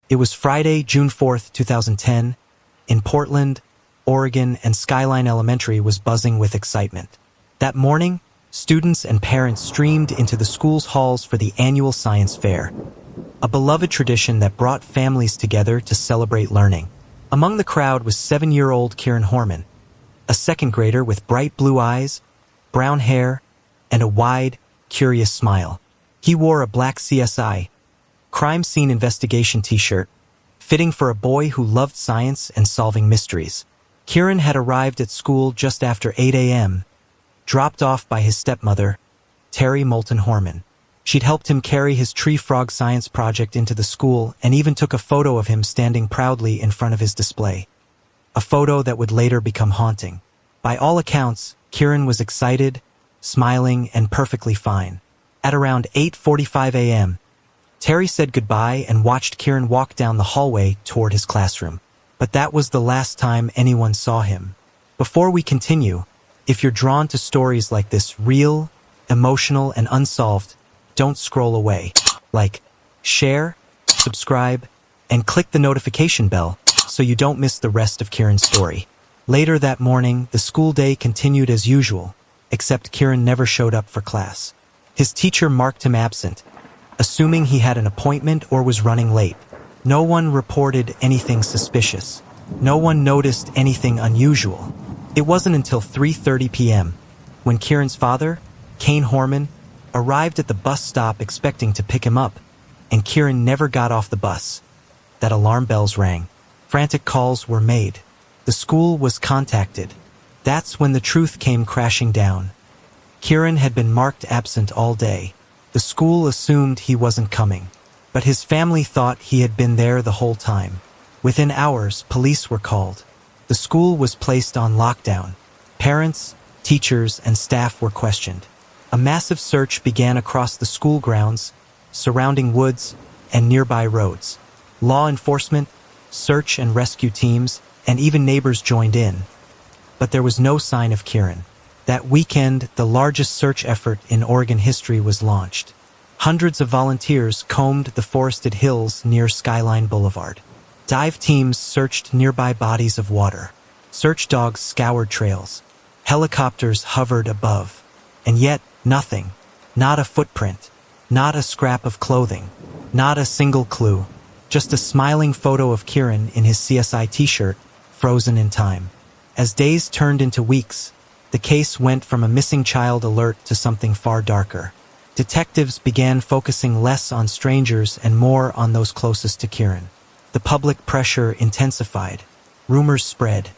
It was Friday, June 4th, 2010. In Portland, Oregon, and Skyline Elementary was buzzing with excitement. That morning, students and parents streamed into the school's halls for the annual science fair, a beloved tradition that brought families together to celebrate learning. Among the crowd was 7-year-old Kyron Horman, a second grader with bright blue eyes, brown hair, and a wide, curious smile. He wore a black CSI, crime scene investigation t-shirt, fitting for a boy who loved science and solving mysteries. Kyron had arrived at school just after 8 a.m., dropped off by his stepmother, Terry Moulton Horman. She'd helped him carry his tree frog science project into the school and even took a photo of him standing proudly in front of his display. A photo that would later become haunting. By all accounts, Kyron was excited, smiling, and perfectly fine. At around 8:45 a.m., Terry said goodbye and watched Kyron walk down the hallway toward his classroom. But that was the last time anyone saw him. Before we continue, if you're drawn to stories like this, real, emotional, and unsolved, don't scroll away. Like, share, subscribe, and click the notification bell so you don't miss the rest of Kyron's story. Later that morning, the school day continued as usual, except Kyron never showed up for class. His teacher marked him absent, assuming he had an appointment or was running late. No one reported anything suspicious. No one noticed anything unusual. It wasn't until 3:30 p.m. when Kyron's father, Kyron Horman, arrived at the bus stop expecting to pick him up, and Kyron never got off the bus. That alarm bells rang. Frantic calls were made. The school was contacted. That's when the truth came crashing down. Kyron had been marked absent all day. The school assumed he wasn't coming, but his family thought he had been there the whole time. Within hours, police were called. The school was placed on lockdown. Parents, teachers, and staff were questioned. A massive search began across the school grounds, surrounding woods, and nearby roads. Law enforcement, search and rescue teams, and even neighbors joined in. But there was no sign of Kyron. That weekend, the largest search effort in Oregon history was launched. Hundreds of volunteers combed the forested hills near Skyline Boulevard. Dive teams searched nearby bodies of water. Search dogs scoured trails. Helicopters hovered above. And yet, nothing. Not a footprint. Not a scrap of clothing. Not a single clue. Just a smiling photo of Kyron in his CSI t-shirt, frozen in time. As days turned into weeks, the case went from a missing child alert to something far darker. Detectives began focusing less on strangers and more on those closest to Kyron. The public pressure intensified. Rumors spread.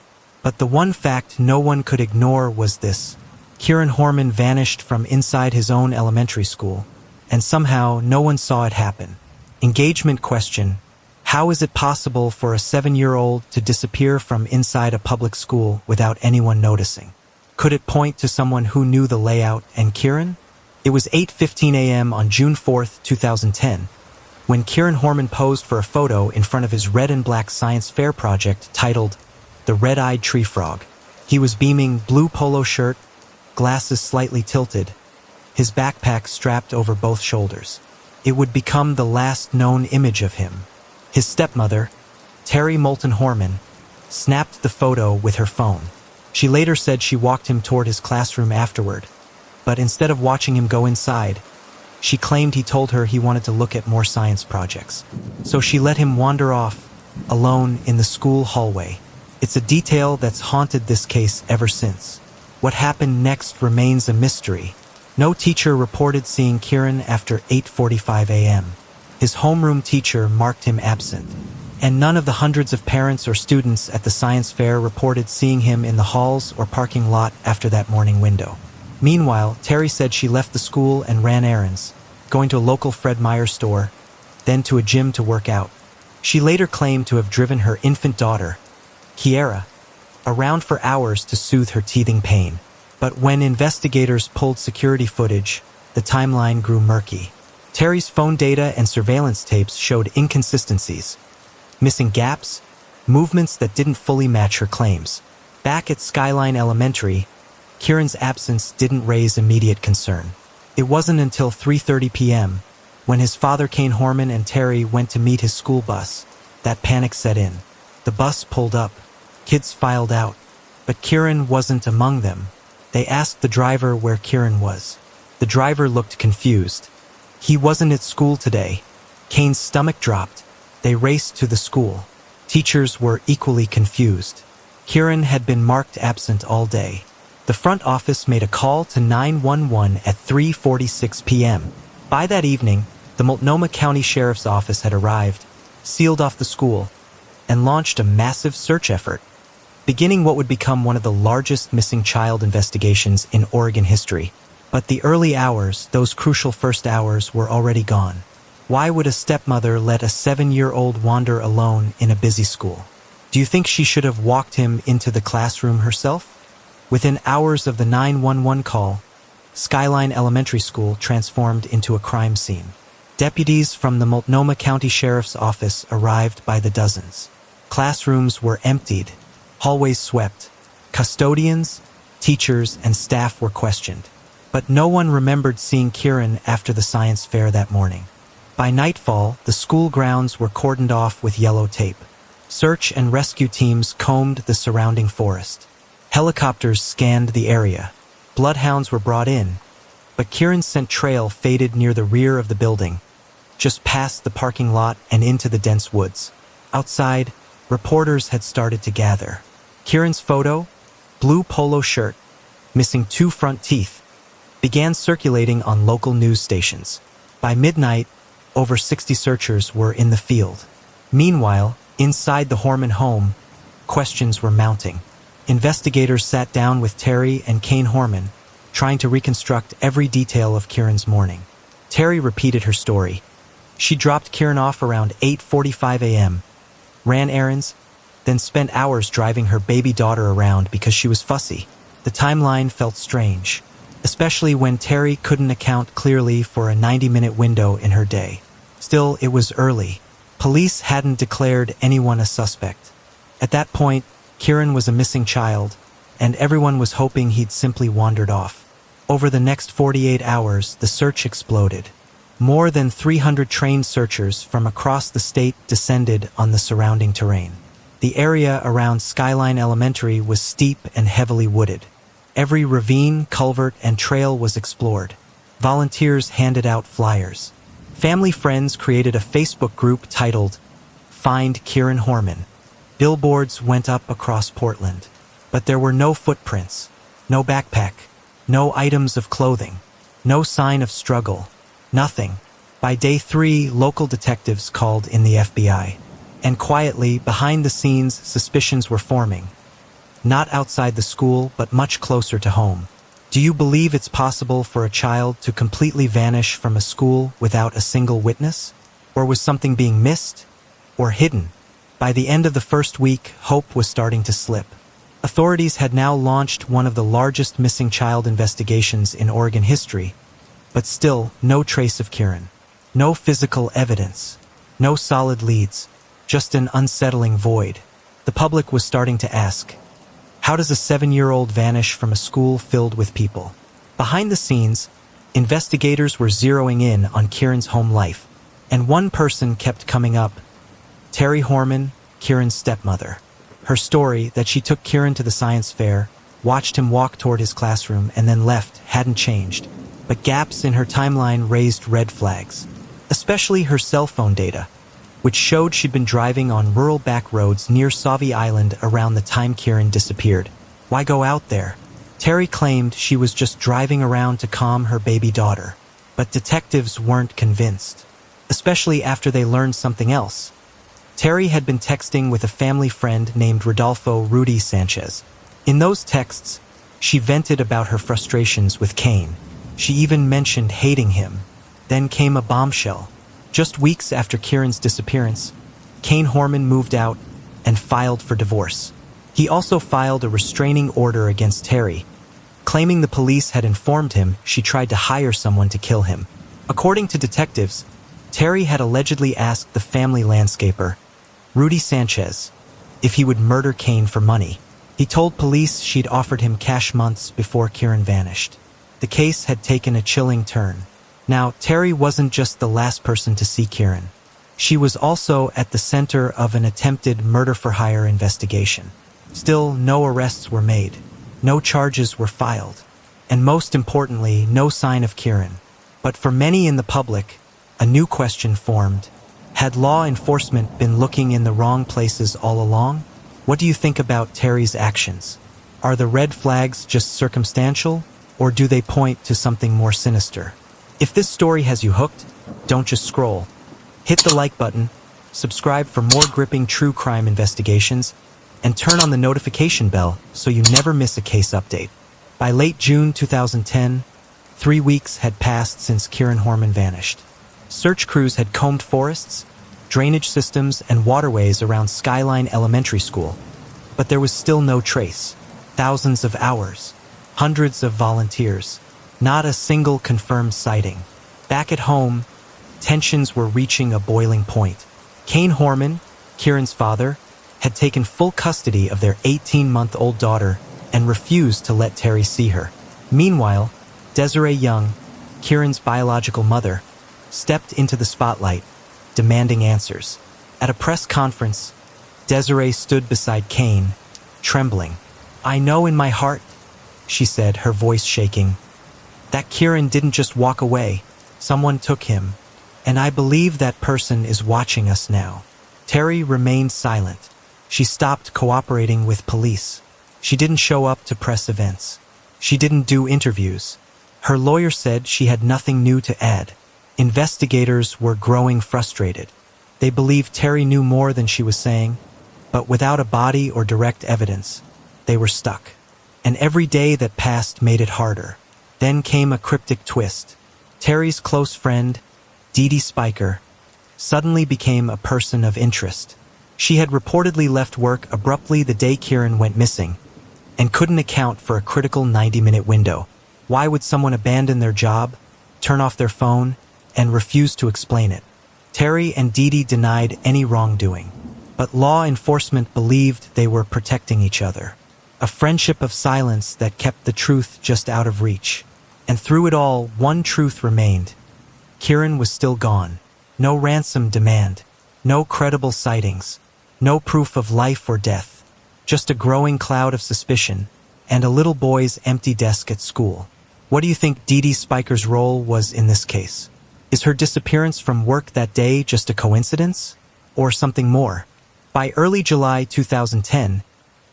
But the one fact no one could ignore was this. Kyron Horman vanished from inside his own elementary school, and somehow no one saw it happen. Engagement question: how is it possible for a 7-year-old to disappear from inside a public school without anyone noticing? Could it point to someone who knew the layout and Kyron? It was 8:15 a.m. on June 4th, 2010, when Kyron Horman posed for a photo in front of his red and black science fair project titled The Red-Eyed Tree Frog. He was beaming, blue polo shirt, glasses slightly tilted, his backpack strapped over both shoulders. It would become the last known image of him. His stepmother, Terry Moulton Horman, snapped the photo with her phone. She later said she walked him toward his classroom afterward, but instead of watching him go inside, she claimed he told her he wanted to look at more science projects. So she let him wander off, alone in the school hallway. It's a detail that's haunted this case ever since. What happened next remains a mystery. No teacher reported seeing Kyron after 8:45 a.m. His homeroom teacher marked him absent, and none of the hundreds of parents or students at the science fair reported seeing him in the halls or parking lot after that morning window. Meanwhile, Terry said she left the school and ran errands, going to a local Fred Meyer store, then to a gym to work out. She later claimed to have driven her infant daughter, Kiara, around for hours to soothe her teething pain. But when investigators pulled security footage, the timeline grew murky. Terry's phone data and surveillance tapes showed inconsistencies, missing gaps, movements that didn't fully match her claims. Back at Skyline Elementary, Kyron's absence didn't raise immediate concern. It wasn't until 3:30 p.m., when his father Kyron Horman and Terry went to meet his school bus, that panic set in. The bus pulled up. Kids filed out. But Kyron wasn't among them. They asked the driver where Kyron was. The driver looked confused. He wasn't at school today. Kane's stomach dropped. They raced to the school. Teachers were equally confused. Kyron had been marked absent all day. The front office made a call to 911 at 3:46 p.m. By that evening, the Multnomah County Sheriff's Office had arrived, sealed off the school, and launched a massive search effort, beginning what would become one of the largest missing child investigations in Oregon history. But the early hours, those crucial first hours, were already gone. Why would a stepmother let a 7-year-old wander alone in a busy school? Do you think she should have walked him into the classroom herself? Within hours of the 911 call, Skyline Elementary School transformed into a crime scene. Deputies from the Multnomah County Sheriff's Office arrived by the dozens. Classrooms were emptied, hallways swept, custodians, teachers, and staff were questioned. But no one remembered seeing Kyron after the science fair that morning. By nightfall, the school grounds were cordoned off with yellow tape. Search and rescue teams combed the surrounding forest. Helicopters scanned the area. Bloodhounds were brought in, but Kyron's scent trail faded near the rear of the building, just past the parking lot and into the dense woods. Outside, reporters had started to gather. Kyron's photo, blue polo shirt, missing 2 front teeth, began circulating on local news stations. By midnight, over 60 searchers were in the field. Meanwhile, inside the Horman home, questions were mounting. Investigators sat down with Terry and Kyron Horman, trying to reconstruct every detail of Kyron's morning. Terry repeated her story. She dropped Kyron off around 8:45 a.m., ran errands, then spent hours driving her baby daughter around because she was fussy. The timeline felt strange, especially when Terry couldn't account clearly for a 90-minute window in her day. Still, it was early. Police hadn't declared anyone a suspect. At that point, Kyron was a missing child, and everyone was hoping he'd simply wandered off. Over the next 48 hours, the search exploded. More than 300 trained searchers from across the state descended on the surrounding terrain. The area around Skyline Elementary was steep and heavily wooded. Every ravine, culvert, and trail was explored. Volunteers handed out flyers. Family friends created a Facebook group titled Find Kyron Horman. Billboards went up across Portland, but there were no footprints, no backpack, no items of clothing, no sign of struggle, nothing. By day 3, local detectives called in the FBI. And quietly, behind the scenes, suspicions were forming. Not outside the school, but much closer to home. Do you believe it's possible for a child to completely vanish from a school without a single witness? Or was something being missed? Or hidden? By the end of the first week, hope was starting to slip. Authorities had now launched one of the largest missing child investigations in Oregon history, but still no trace of Kyron. No physical evidence. No solid leads. Just an unsettling void. The public was starting to ask, how does a 7-year-old vanish from a school filled with people? Behind the scenes, investigators were zeroing in on Kyron's home life, and one person kept coming up. Terry Horman, Kyron's stepmother. Her story, that she took Kyron to the science fair, watched him walk toward his classroom, and then left, hadn't changed. But gaps in her timeline raised red flags. Especially her cell phone data, which showed she'd been driving on rural back roads near Sauvie Island around the time Kyron disappeared. Why go out there? Terry claimed she was just driving around to calm her baby daughter. But detectives weren't convinced, especially after they learned something else. Terry had been texting with a family friend named Rodolfo Rudy Sanchez. In those texts, she vented about her frustrations with Kyron. She even mentioned hating him. Then came a bombshell. Just weeks after Kyron's disappearance, Kyron Horman moved out and filed for divorce. He also filed a restraining order against Terry, claiming the police had informed him she tried to hire someone to kill him. According to detectives, Terry had allegedly asked the family landscaper, Rudy Sanchez, if he would murder Kyron for money. He told police she'd offered him cash months before Kyron vanished. The case had taken a chilling turn. Now, Terry wasn't just the last person to see Kyron. She was also at the center of an attempted murder-for-hire investigation. Still, no arrests were made, no charges were filed, and most importantly, no sign of Kyron. But for many in the public, a new question formed. Had law enforcement been looking in the wrong places all along? What do you think about Terry's actions? Are the red flags just circumstantial, or do they point to something more sinister? If this story has you hooked, don't just scroll. Hit the like button, subscribe for more gripping true crime investigations, and turn on the notification bell so you never miss a case update. By late June 2010, 3 weeks had passed since Kyron Horman vanished. Search crews had combed forests, drainage systems, and waterways around Skyline Elementary School, but there was still no trace. Thousands of hours, hundreds of volunteers, not a single confirmed sighting. Back at home, tensions were reaching a boiling point. Kyron Horman, Kyron's father, had taken full custody of their 18-month-old daughter and refused to let Terry see her. Meanwhile, Desiree Young, Kyron's biological mother, stepped into the spotlight, demanding answers. At a press conference, Desiree stood beside Kyron, trembling. "I know in my heart," she said, her voice shaking, "that Kyron didn't just walk away. Someone took him, and I believe that person is watching us now." Terry remained silent. She stopped cooperating with police. She didn't show up to press events. She didn't do interviews. Her lawyer said she had nothing new to add. Investigators were growing frustrated. They believed Terry knew more than she was saying, but without a body or direct evidence, they were stuck. And every day that passed made it harder. Then came a cryptic twist. Terry's close friend, Dee Spiker, suddenly became a person of interest. She had reportedly left work abruptly the day Kyron went missing, and couldn't account for a critical 90-minute window. Why would someone abandon their job, turn off their phone, and refuse to explain it? Terry and Dee denied any wrongdoing, but law enforcement believed they were protecting each other. A friendship of silence that kept the truth just out of reach. And through it all, one truth remained. Kyron was still gone. No ransom demand, no credible sightings, no proof of life or death, just a growing cloud of suspicion, and a little boy's empty desk at school. What do you think Dee Spiker's role was in this case? Is her disappearance from work that day just a coincidence? Or something more? By early July 2010,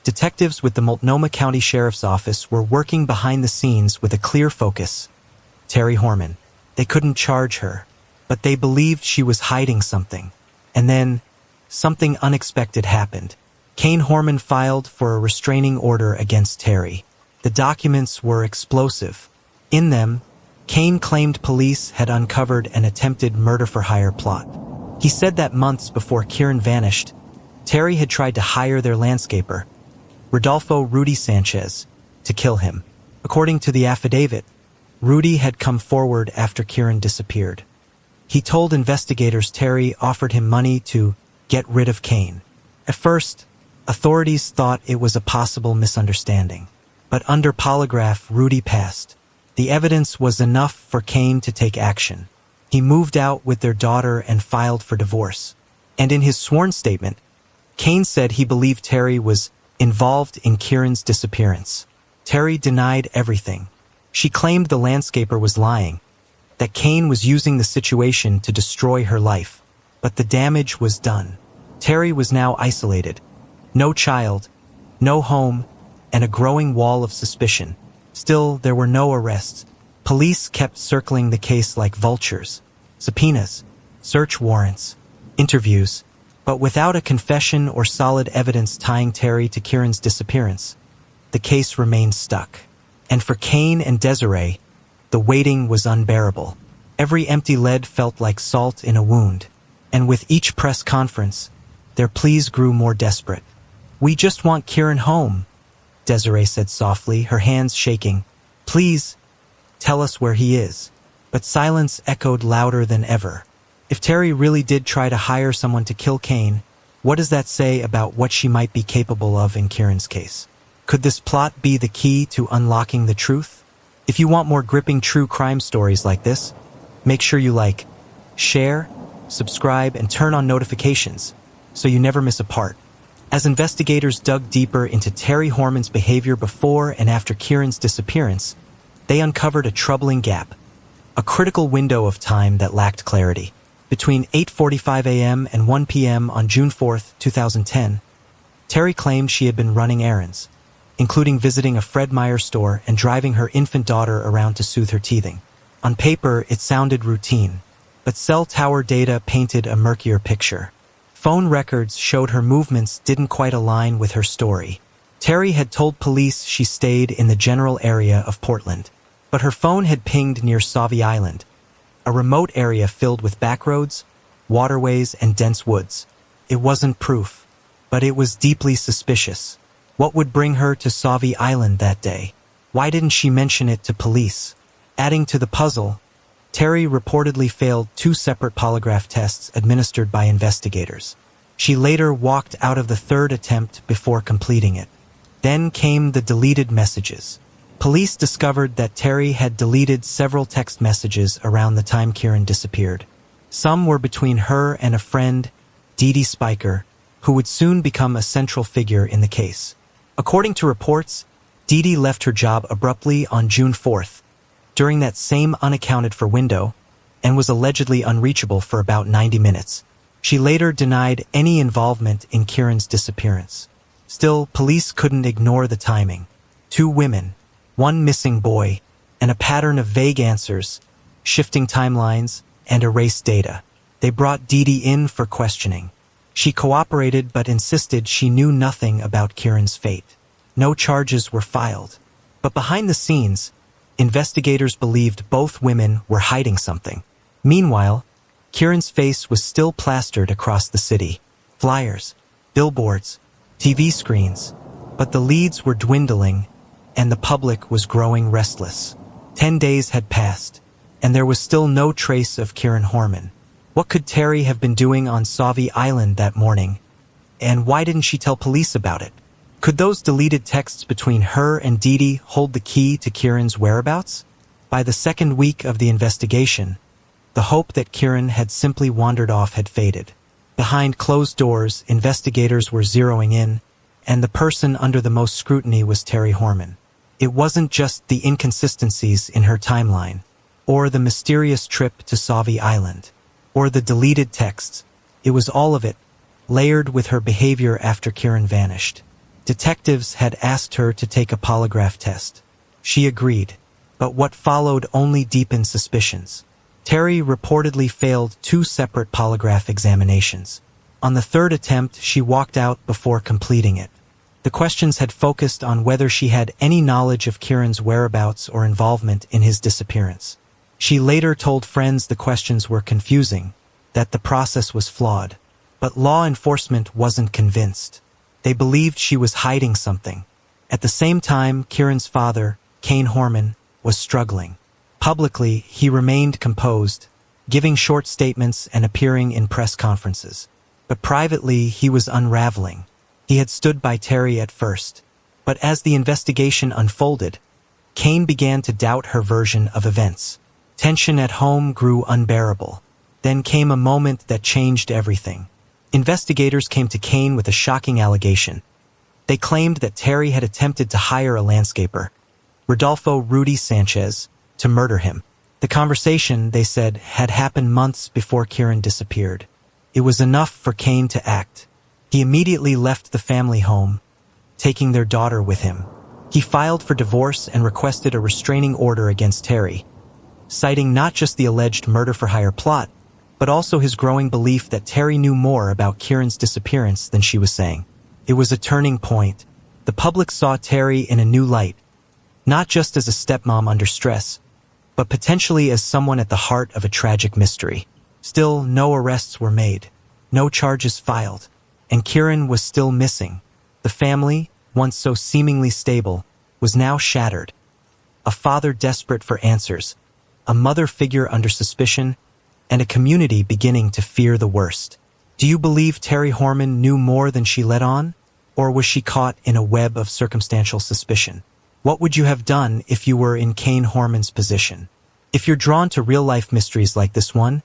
detectives with the Multnomah County Sheriff's Office were working behind the scenes with a clear focus. Terry Horman. They couldn't charge her, but they believed she was hiding something. And then, something unexpected happened. Kyron Horman filed for a restraining order against Terry. The documents were explosive. In them, Kyron claimed police had uncovered an attempted murder-for-hire plot. He said that months before Kyron vanished, Terry had tried to hire their landscaper, Rodolfo Rudy Sanchez, to kill him. According to the affidavit, Rudy had come forward after Kyron disappeared. He told investigators Terry offered him money to get rid of Kyron. At first, authorities thought it was a possible misunderstanding. But under polygraph, Rudy passed. The evidence was enough for Kyron to take action. He moved out with their daughter and filed for divorce. And in his sworn statement, Kyron said he believed Terry was involved in Kyron's disappearance. Terry denied everything. She claimed the landscaper was lying, that Kyron was using the situation to destroy her life. But the damage was done. Terry was now isolated. No child, no home, and a growing wall of suspicion. Still, there were no arrests. Police kept circling the case like vultures. Subpoenas, search warrants, interviews, but without a confession or solid evidence tying Terry to Kyron's disappearance, the case remained stuck. And for Kyron and Desiree, the waiting was unbearable. Every empty lead felt like salt in a wound. And with each press conference, their pleas grew more desperate. "We just want Kyron home," Desiree said softly, her hands shaking. "Please, tell us where he is." But silence echoed louder than ever. If Terry really did try to hire someone to kill Kyron, what does that say about what she might be capable of in Kyron's case? Could this plot be the key to unlocking the truth? If you want more gripping true crime stories like this, make sure you like, share, subscribe, and turn on notifications so you never miss a part. As investigators dug deeper into Terry Horman's behavior before and after Kyron's disappearance, they uncovered a troubling gap, a critical window of time that lacked clarity. Between 8:45 a.m. and 1 p.m. on June 4, 2010, Terry claimed she had been running errands, including visiting a Fred Meyer store and driving her infant daughter around to soothe her teething. On paper, it sounded routine, but cell tower data painted a murkier picture. Phone records showed her movements didn't quite align with her story. Terry had told police she stayed in the general area of Portland, but her phone had pinged near Sauvie Island, a remote area filled with backroads, waterways, and dense woods. It wasn't proof, but it was deeply suspicious. What would bring her to Sauvie Island that day? Why didn't she mention it to police? Adding to the puzzle, Terry reportedly failed 2 separate polygraph tests administered by investigators. She later walked out of the 3rd attempt before completing it. Then came the deleted messages. Police discovered that Terry had deleted several text messages around the time Kyron disappeared. Some were between her and a friend, Dee Spiker, who would soon become a central figure in the case. According to reports, Dee left her job abruptly on June 4th, during that same unaccounted-for window, and was allegedly unreachable for about 90 minutes. She later denied any involvement in Kyron's disappearance. Still, police couldn't ignore the timing. 2 women, 1 missing boy, and a pattern of vague answers, shifting timelines, and erased data. They brought Dee in for questioning. She cooperated but insisted she knew nothing about Kyron's fate. No charges were filed. But behind the scenes, investigators believed both women were hiding something. Meanwhile, Kyron's face was still plastered across the city. Flyers, billboards, TV screens. But the leads were dwindling, and the public was growing restless. 10 days had passed, and there was still no trace of Kyron Horman. What could Terry have been doing on Sauvie Island that morning? And why didn't she tell police about it? Could those deleted texts between her and Dee hold the key to Kyron's whereabouts? By the 2nd week of the investigation, the hope that Kyron had simply wandered off had faded. Behind closed doors, investigators were zeroing in, and the person under the most scrutiny was Terry Horman. It wasn't just the inconsistencies in her timeline, or the mysterious trip to Sauvie Island, or the deleted texts. It was all of it, layered with her behavior after Kyron vanished. Detectives had asked her to take a polygraph test. She agreed, but what followed only deepened suspicions. Terry reportedly failed 2 separate polygraph examinations. On the 3rd attempt, she walked out before completing it. The questions had focused on whether she had any knowledge of Kyron's whereabouts or involvement in his disappearance. She later told friends the questions were confusing, that the process was flawed. But law enforcement wasn't convinced. They believed she was hiding something. At the same time, Kyron's father, Kyron Horman, was struggling. Publicly, he remained composed, giving short statements and appearing in press conferences. But privately, he was unraveling. He had stood by Terry at first. But as the investigation unfolded, Kyron began to doubt her version of events. Tension at home grew unbearable. Then came a moment that changed everything. Investigators came to Kyron with a shocking allegation. They claimed that Terry had attempted to hire a landscaper, Rodolfo Rudy Sanchez, to murder him. The conversation, they said, had happened months before Kyron disappeared. It was enough for Kyron to act. He immediately left the family home, taking their daughter with him. He filed for divorce and requested a restraining order against Terry, citing not just the alleged murder-for-hire plot, but also his growing belief that Terry knew more about Kyron's disappearance than she was saying. It was a turning point. The public saw Terry in a new light, not just as a stepmom under stress, but potentially as someone at the heart of a tragic mystery. Still, no arrests were made, no charges filed, and Kyron was still missing. The family, once so seemingly stable, was now shattered. A father desperate for answers, a mother figure under suspicion, and a community beginning to fear the worst. Do you believe Terry Horman knew more than she let on? Or was she caught in a web of circumstantial suspicion? What would you have done if you were in Kyron Horman's position? If you're drawn to real-life mysteries like this one,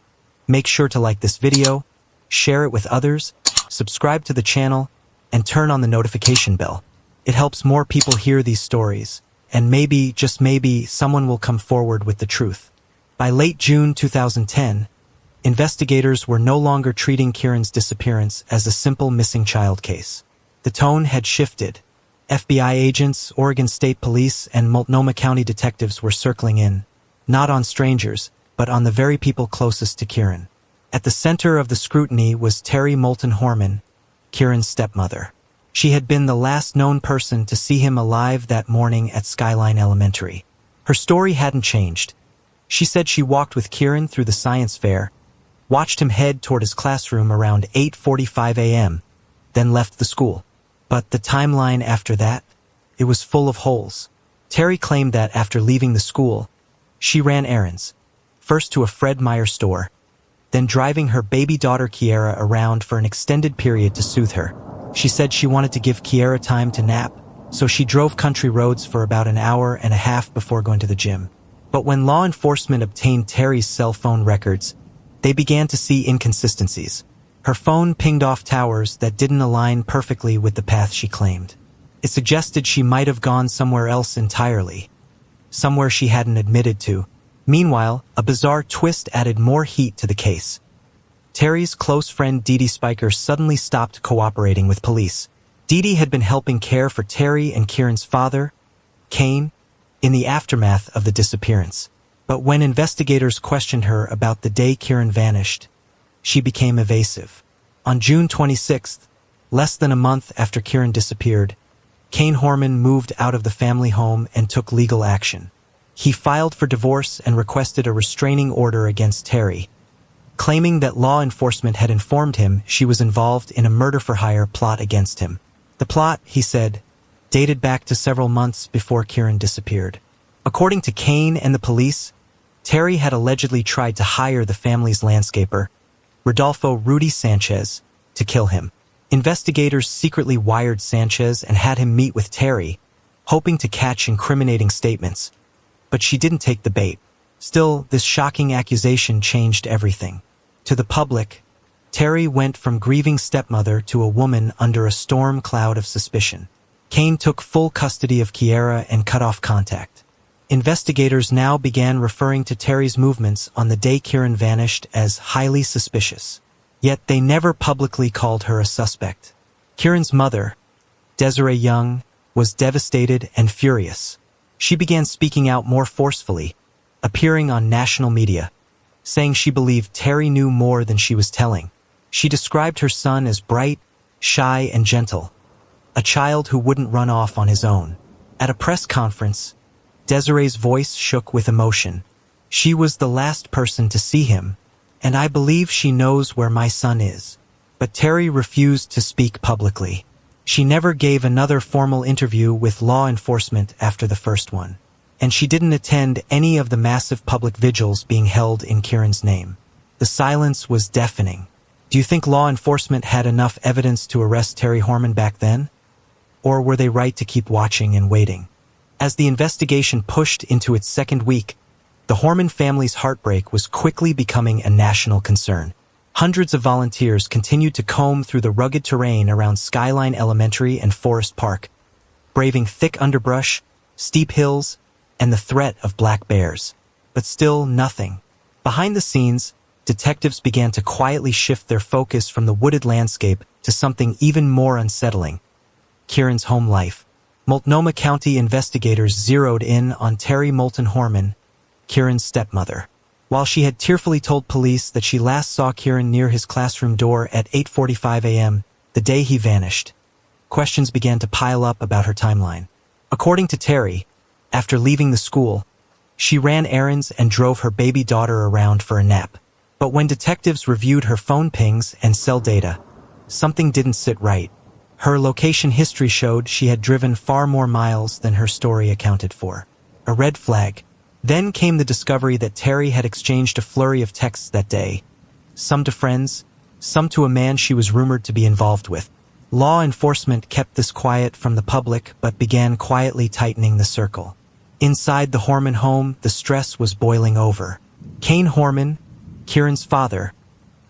Make sure to like this video, share it with others, subscribe to the channel, and turn on the notification bell. It helps more people hear these stories, and maybe, just maybe, someone will come forward with the truth. By late June 2010, investigators were no longer treating Kyron's disappearance as a simple missing child case. The tone had shifted. FBI agents, Oregon State Police, and Multnomah County detectives were circling in, not on strangers, but on the very people closest to Kyron. At the center of the scrutiny was Terry Moulton Horman, Kyron's stepmother. She had been the last known person to see him alive that morning at Skyline Elementary. Her story hadn't changed. She said she walked with Kyron through the science fair, watched him head toward his classroom around 8:45 a.m., then left the school. But the timeline after that, it was full of holes. Terry claimed that after leaving the school, she ran errands, first to a Fred Meyer store, then driving her baby daughter Kiara around for an extended period to soothe her. She said she wanted to give Kiara time to nap, so she drove country roads for about an hour and a half before going to the gym. But when law enforcement obtained Terry's cell phone records, they began to see inconsistencies. Her phone pinged off towers that didn't align perfectly with the path she claimed. It suggested she might have gone somewhere else entirely, somewhere she hadn't admitted to. Meanwhile, a bizarre twist added more heat to the case. Terry's close friend Dee Dee Spiker suddenly stopped cooperating with police. Dee Dee had been helping care for Terry and Kyron's father, Kane, in the aftermath of the disappearance. But when investigators questioned her about the day Kyron vanished, she became evasive. On June 26th, less than a month after Kyron disappeared, Kyron Horman moved out of the family home and took legal action. He filed for divorce and requested a restraining order against Terry, claiming that law enforcement had informed him she was involved in a murder-for-hire plot against him. The plot, he said, dated back to several months before Kyron disappeared. According to Kane and the police, Terry had allegedly tried to hire the family's landscaper, Rodolfo Rudy Sanchez, to kill him. Investigators secretly wired Sanchez and had him meet with Terry, hoping to catch incriminating statements. But she didn't take the bait. Still, this shocking accusation changed everything. To the public, Terry went from grieving stepmother to a woman under a storm cloud of suspicion. Kane took full custody of Kiara and cut off contact. Investigators now began referring to Terry's movements on the day Kyron vanished as highly suspicious. Yet they never publicly called her a suspect. Kyron's mother, Desiree Young, was devastated and furious. She began speaking out more forcefully, appearing on national media, saying she believed Terry knew more than she was telling. She described her son as bright, shy, and gentle, a child who wouldn't run off on his own. At a press conference, Desiree's voice shook with emotion. She was the last person to see him, and I believe she knows where my son is. But Terry refused to speak publicly. She never gave another formal interview with law enforcement after the first one, and she didn't attend any of the massive public vigils being held in Kyron's name. The silence was deafening. Do you think law enforcement had enough evidence to arrest Terry Horman back then? Or were they right to keep watching and waiting? As the investigation pushed into its second week, the Horman family's heartbreak was quickly becoming a national concern. Hundreds of volunteers continued to comb through the rugged terrain around Skyline Elementary and Forest Park, braving thick underbrush, steep hills, and the threat of black bears. But still nothing. Behind the scenes, detectives began to quietly shift their focus from the wooded landscape to something even more unsettling: Kyron's home life. Multnomah County investigators zeroed in on Terry Moulton Horman, Kyron's stepmother. While she had tearfully told police that she last saw Kyron near his classroom door at 8:45 a.m., the day he vanished, questions began to pile up about her timeline. According to Terry, after leaving the school, she ran errands and drove her baby daughter around for a nap. But when detectives reviewed her phone pings and cell data, something didn't sit right. Her location history showed she had driven far more miles than her story accounted for. A red flag. Then came the discovery that Terry had exchanged a flurry of texts that day, some to friends, some to a man she was rumored to be involved with. Law enforcement kept this quiet from the public but began quietly tightening the circle. Inside the Horman home, the stress was boiling over. Kyron Horman, Kyron's father,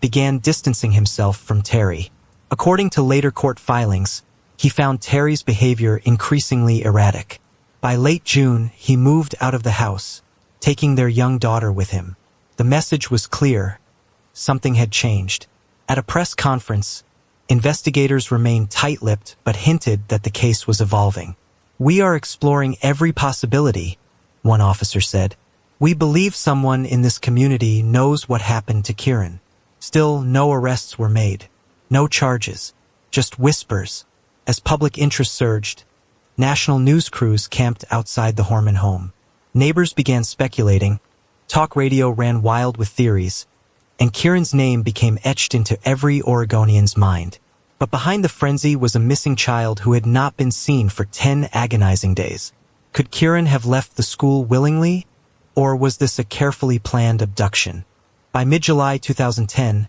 began distancing himself from Terry. According to later court filings, he found Terry's behavior increasingly erratic. By late June, he moved out of the house, taking their young daughter with him. The message was clear. Something had changed. At a press conference, investigators remained tight-lipped but hinted that the case was evolving. "We are exploring every possibility," one officer said. "We believe someone in this community knows what happened to Kyron." Still, no arrests were made. No charges. Just whispers. As public interest surged, national news crews camped outside the Horman home. Neighbors began speculating, talk radio ran wild with theories, and Kyron's name became etched into every Oregonian's mind. But behind the frenzy was a missing child who had not been seen for 10 agonizing days. Could Kyron have left the school willingly, or was this a carefully planned abduction? By mid-July 2010,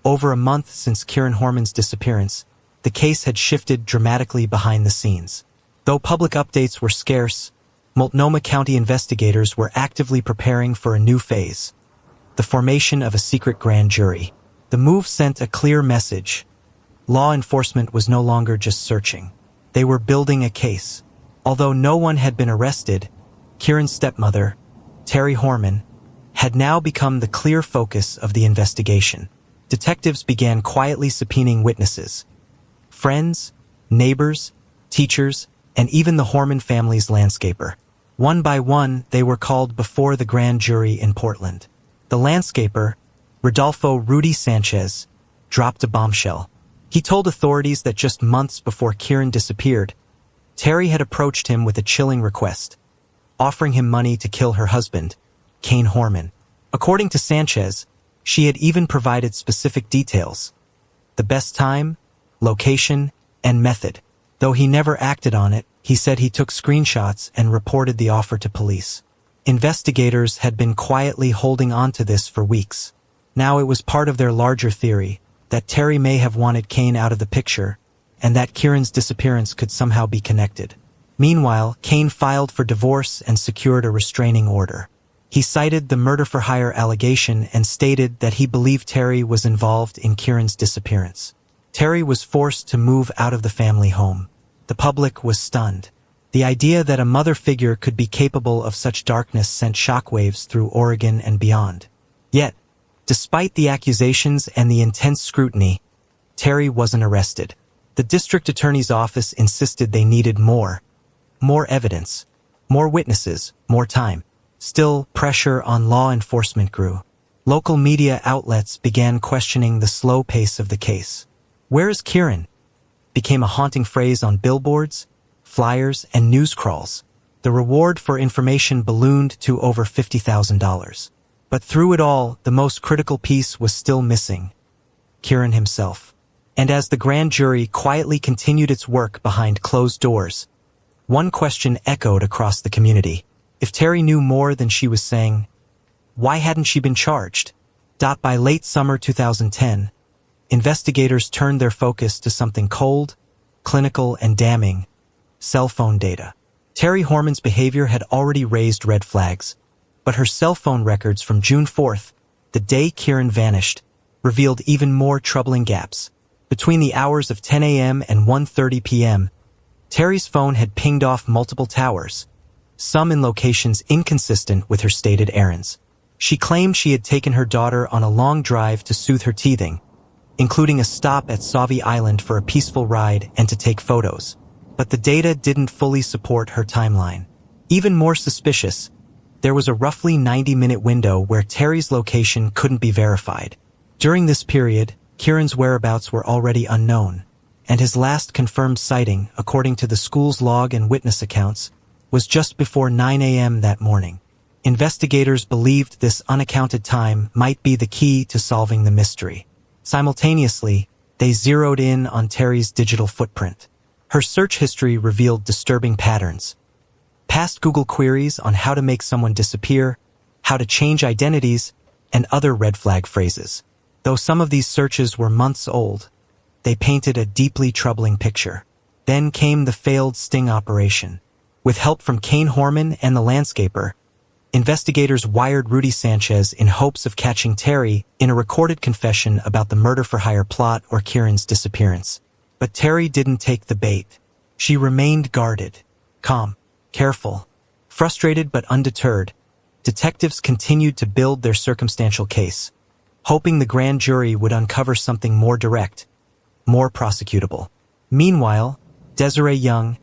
over a month since Kyron Horman's disappearance, the case had shifted dramatically behind the scenes. Though public updates were scarce, Multnomah County investigators were actively preparing for a new phase: the formation of a secret grand jury. The move sent a clear message. Law enforcement was no longer just searching. They were building a case. Although no one had been arrested, Kyron's stepmother, Terry Horman, had now become the clear focus of the investigation. Detectives began quietly subpoenaing witnesses. Friends, neighbors, teachers, and even the Horman family's landscaper. One by one, they were called before the grand jury in Portland. The landscaper, Rodolfo Rudy Sanchez, dropped a bombshell. He told authorities that just months before Kyron disappeared, Terry had approached him with a chilling request, offering him money to kill her husband, Kyron Horman. According to Sanchez, she had even provided specific details: the best time, location, and method. Though he never acted on it, he said he took screenshots and reported the offer to police. Investigators had been quietly holding on to this for weeks. Now it was part of their larger theory that Terry may have wanted Kyron out of the picture, and that Kyron's disappearance could somehow be connected. Meanwhile, Kyron filed for divorce and secured a restraining order. He cited the murder-for-hire allegation and stated that he believed Terry was involved in Kyron's disappearance. Terry was forced to move out of the family home. The public was stunned. The idea that a mother figure could be capable of such darkness sent shockwaves through Oregon and beyond. Yet, despite the accusations and the intense scrutiny, Terry wasn't arrested. The district attorney's office insisted they needed more evidence, more witnesses, more time. Still, pressure on law enforcement grew. Local media outlets began questioning the slow pace of the case. "Where is Kyron?" became a haunting phrase on billboards, flyers, and news crawls. The reward for information ballooned to over $50,000. But through it all, the most critical piece was still missing: Kyron himself. And as the grand jury quietly continued its work behind closed doors, one question echoed across the community. If Terry knew more than she was saying, why hadn't she been charged? By late summer 2010, investigators turned their focus to something cold, clinical, and damning: cell phone data. Terry Horman's behavior had already raised red flags, but her cell phone records from June 4th, the day Kyron vanished, revealed even more troubling gaps. Between the hours of 10 a.m. and 1:30 p.m., Terry's phone had pinged off multiple towers, some in locations inconsistent with her stated errands. She claimed she had taken her daughter on a long drive to soothe her teething, including a stop at Sauvie Island for a peaceful ride and to take photos. But the data didn't fully support her timeline. Even more suspicious, there was a roughly 90-minute window where Terry's location couldn't be verified. During this period, Kyron's whereabouts were already unknown, and his last confirmed sighting, according to the school's log and witness accounts, was just before 9 a.m. that morning. Investigators believed this unaccounted time might be the key to solving the mystery. Simultaneously, they zeroed in on Terry's digital footprint. Her search history revealed disturbing patterns. Past Google queries on how to make someone disappear, how to change identities, and other red flag phrases. Though some of these searches were months old, they painted a deeply troubling picture. Then came the failed sting operation. With help from Kyron Horman and the landscaper, Investigators wired Rudy Sanchez in hopes of catching Terry in a recorded confession about the murder-for-hire plot or Kyron's disappearance. But Terry didn't take the bait. She remained guarded, calm, careful. Frustrated but undeterred, detectives continued to build their circumstantial case, hoping the grand jury would uncover something more direct, more prosecutable. Meanwhile, Desiree Young,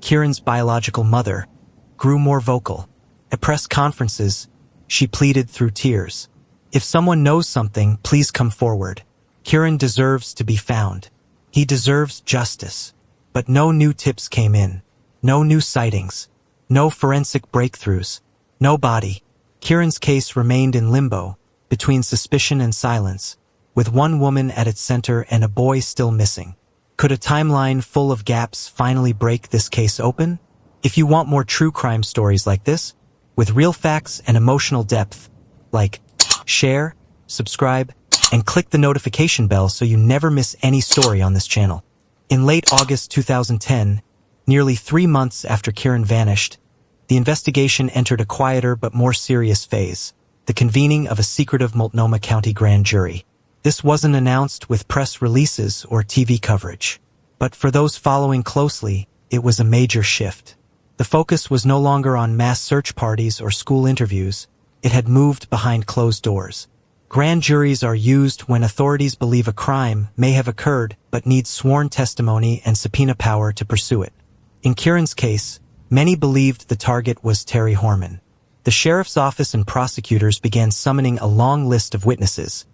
Kyron's biological mother, grew more vocal. At press conferences, she pleaded through tears. If someone knows something, please come forward. Kyron deserves to be found. He deserves justice. But no new tips came in. No new sightings. No forensic breakthroughs. No body. Kyron's case remained in limbo, between suspicion and silence, with one woman at its center and a boy still missing. Could a timeline full of gaps finally break this case open? If you want more true crime stories like this, with real facts and emotional depth, like, share, subscribe, and click the notification bell so you never miss any story on this channel. In late August 2010, nearly 3 months after Kyron vanished, the investigation entered a quieter but more serious phase, the convening of a secretive Multnomah County grand jury. This wasn't announced with press releases or TV coverage, but for those following closely, it was a major shift. The focus was no longer on mass search parties or school interviews. It had moved behind closed doors. Grand juries are used when authorities believe a crime may have occurred but need sworn testimony and subpoena power to pursue it. In Kyron's case, many believed the target was Terry Horman. The sheriff's office and prosecutors began summoning a long list of witnesses: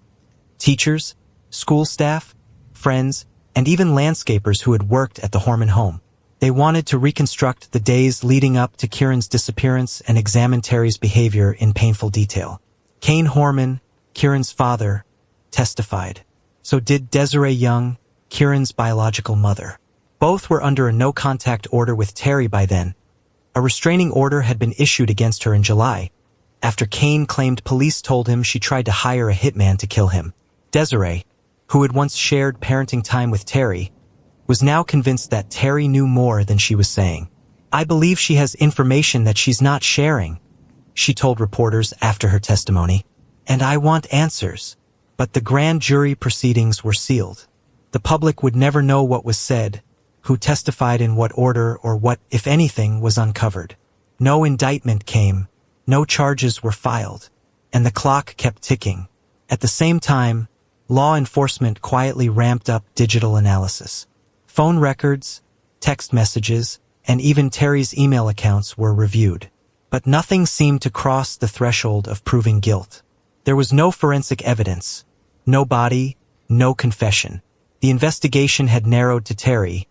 teachers, school staff, friends, and even landscapers who had worked at the Horman home. They wanted to reconstruct the days leading up to Kyron's disappearance and examine Terry's behavior in painful detail. Kyron Horman, Kyron's father, testified. So did Desiree Young, Kyron's biological mother. Both were under a no-contact order with Terry by then. A restraining order had been issued against her in July, after Kyron claimed police told him she tried to hire a hitman to kill him. Desiree, who had once shared parenting time with Terry, was now convinced that Terry knew more than she was saying. "I believe she has information that she's not sharing," she told reporters after her testimony. "And I want answers." But the grand jury proceedings were sealed. The public would never know what was said, who testified in what order, or what, if anything, was uncovered. No indictment came, no charges were filed, and the clock kept ticking. At the same time, law enforcement quietly ramped up digital analysis. Phone records, text messages, and even Terry's email accounts were reviewed. But nothing seemed to cross the threshold of proving guilt. There was no forensic evidence, no body, no confession. The investigation had narrowed to Terry,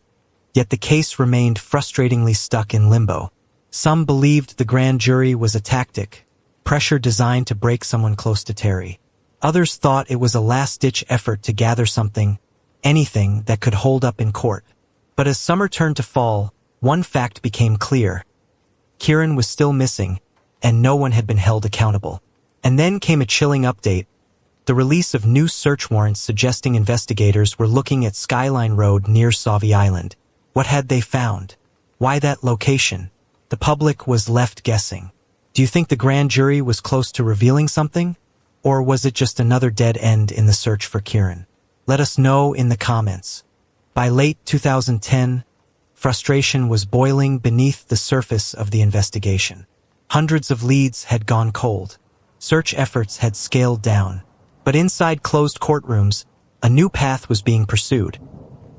yet the case remained frustratingly stuck in limbo. Some believed the grand jury was a tactic, pressure designed to break someone close to Terry. Others thought it was a last-ditch effort to gather something, anything that could hold up in court. But as summer turned to fall, one fact became clear. Kyron was still missing, and no one had been held accountable. And then came a chilling update: the release of new search warrants suggesting investigators were looking at Skyline Road near Sauvie Island. What had they found? Why that location? The public was left guessing. Do you think the grand jury was close to revealing something? Or was it just another dead end in the search for Kyron? Let us know in the comments. By late 2010, frustration was boiling beneath the surface of the investigation. Hundreds of leads had gone cold. Search efforts had scaled down. But inside closed courtrooms, a new path was being pursued.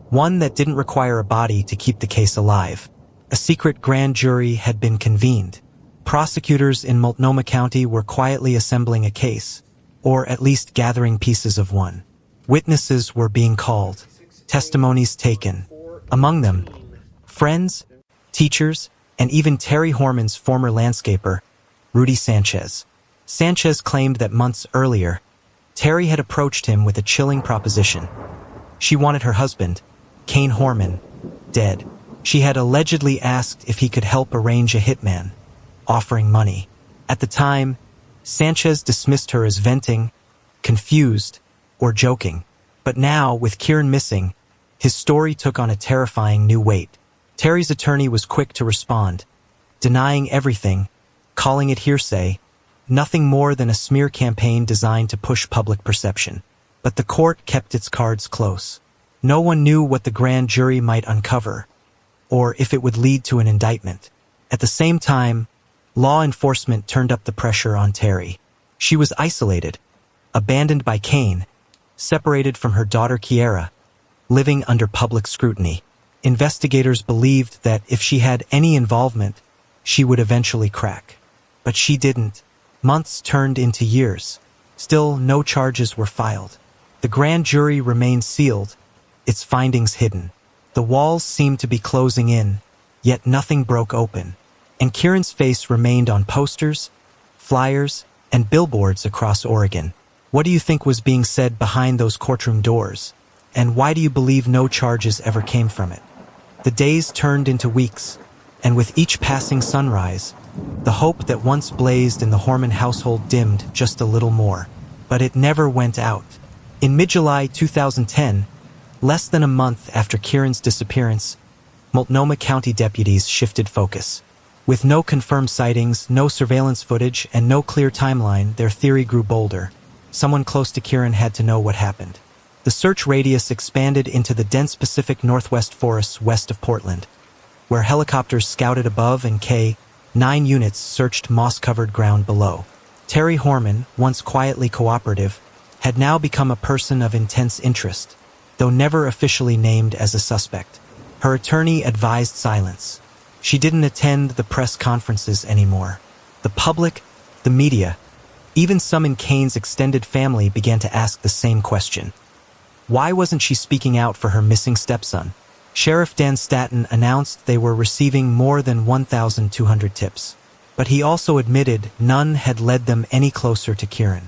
One that didn't require a body to keep the case alive. A secret grand jury had been convened. Prosecutors in Multnomah County were quietly assembling a case, or at least gathering pieces of one. Witnesses were being called, testimonies taken. Among them, friends, teachers, and even Terry Horman's former landscaper, Rudy Sanchez. Sanchez claimed that months earlier, Terry had approached him with a chilling proposition. She wanted her husband, Kyron Horman, dead. She had allegedly asked if he could help arrange a hitman, offering money. At the time, Sanchez dismissed her as venting, confused, or joking. But now, with Kyron missing, his story took on a terrifying new weight. Terry's attorney was quick to respond, denying everything, calling it hearsay, nothing more than a smear campaign designed to push public perception. But the court kept its cards close. No one knew what the grand jury might uncover, or if it would lead to an indictment. At the same time, law enforcement turned up the pressure on Terry. She was isolated, abandoned by Kane, separated from her daughter Kiera, living under public scrutiny. Investigators believed that if she had any involvement, she would eventually crack. But she didn't. Months turned into years. Still, no charges were filed. The grand jury remained sealed, its findings hidden. The walls seemed to be closing in, yet nothing broke open. And Kyron's face remained on posters, flyers, and billboards across Oregon. What do you think was being said behind those courtroom doors? And why do you believe no charges ever came from it? The days turned into weeks, and with each passing sunrise, the hope that once blazed in the Horman household dimmed just a little more. But it never went out. In mid-July 2010, less than a month after Kyron's disappearance, Multnomah County deputies shifted focus. With no confirmed sightings, no surveillance footage, and no clear timeline, their theory grew bolder. Someone close to Kyron had to know what happened. The search radius expanded into the dense Pacific Northwest forests west of Portland, where helicopters scouted above and K-9 units searched moss-covered ground below. Terry Horman, once quietly cooperative, had now become a person of intense interest, though never officially named as a suspect. Her attorney advised silence. She didn't attend the press conferences anymore. The public, the media, even some in Kane's extended family began to ask the same question. Why wasn't she speaking out for her missing stepson? Sheriff Dan Staton announced they were receiving more than 1,200 tips. But he also admitted none had led them any closer to Kyron.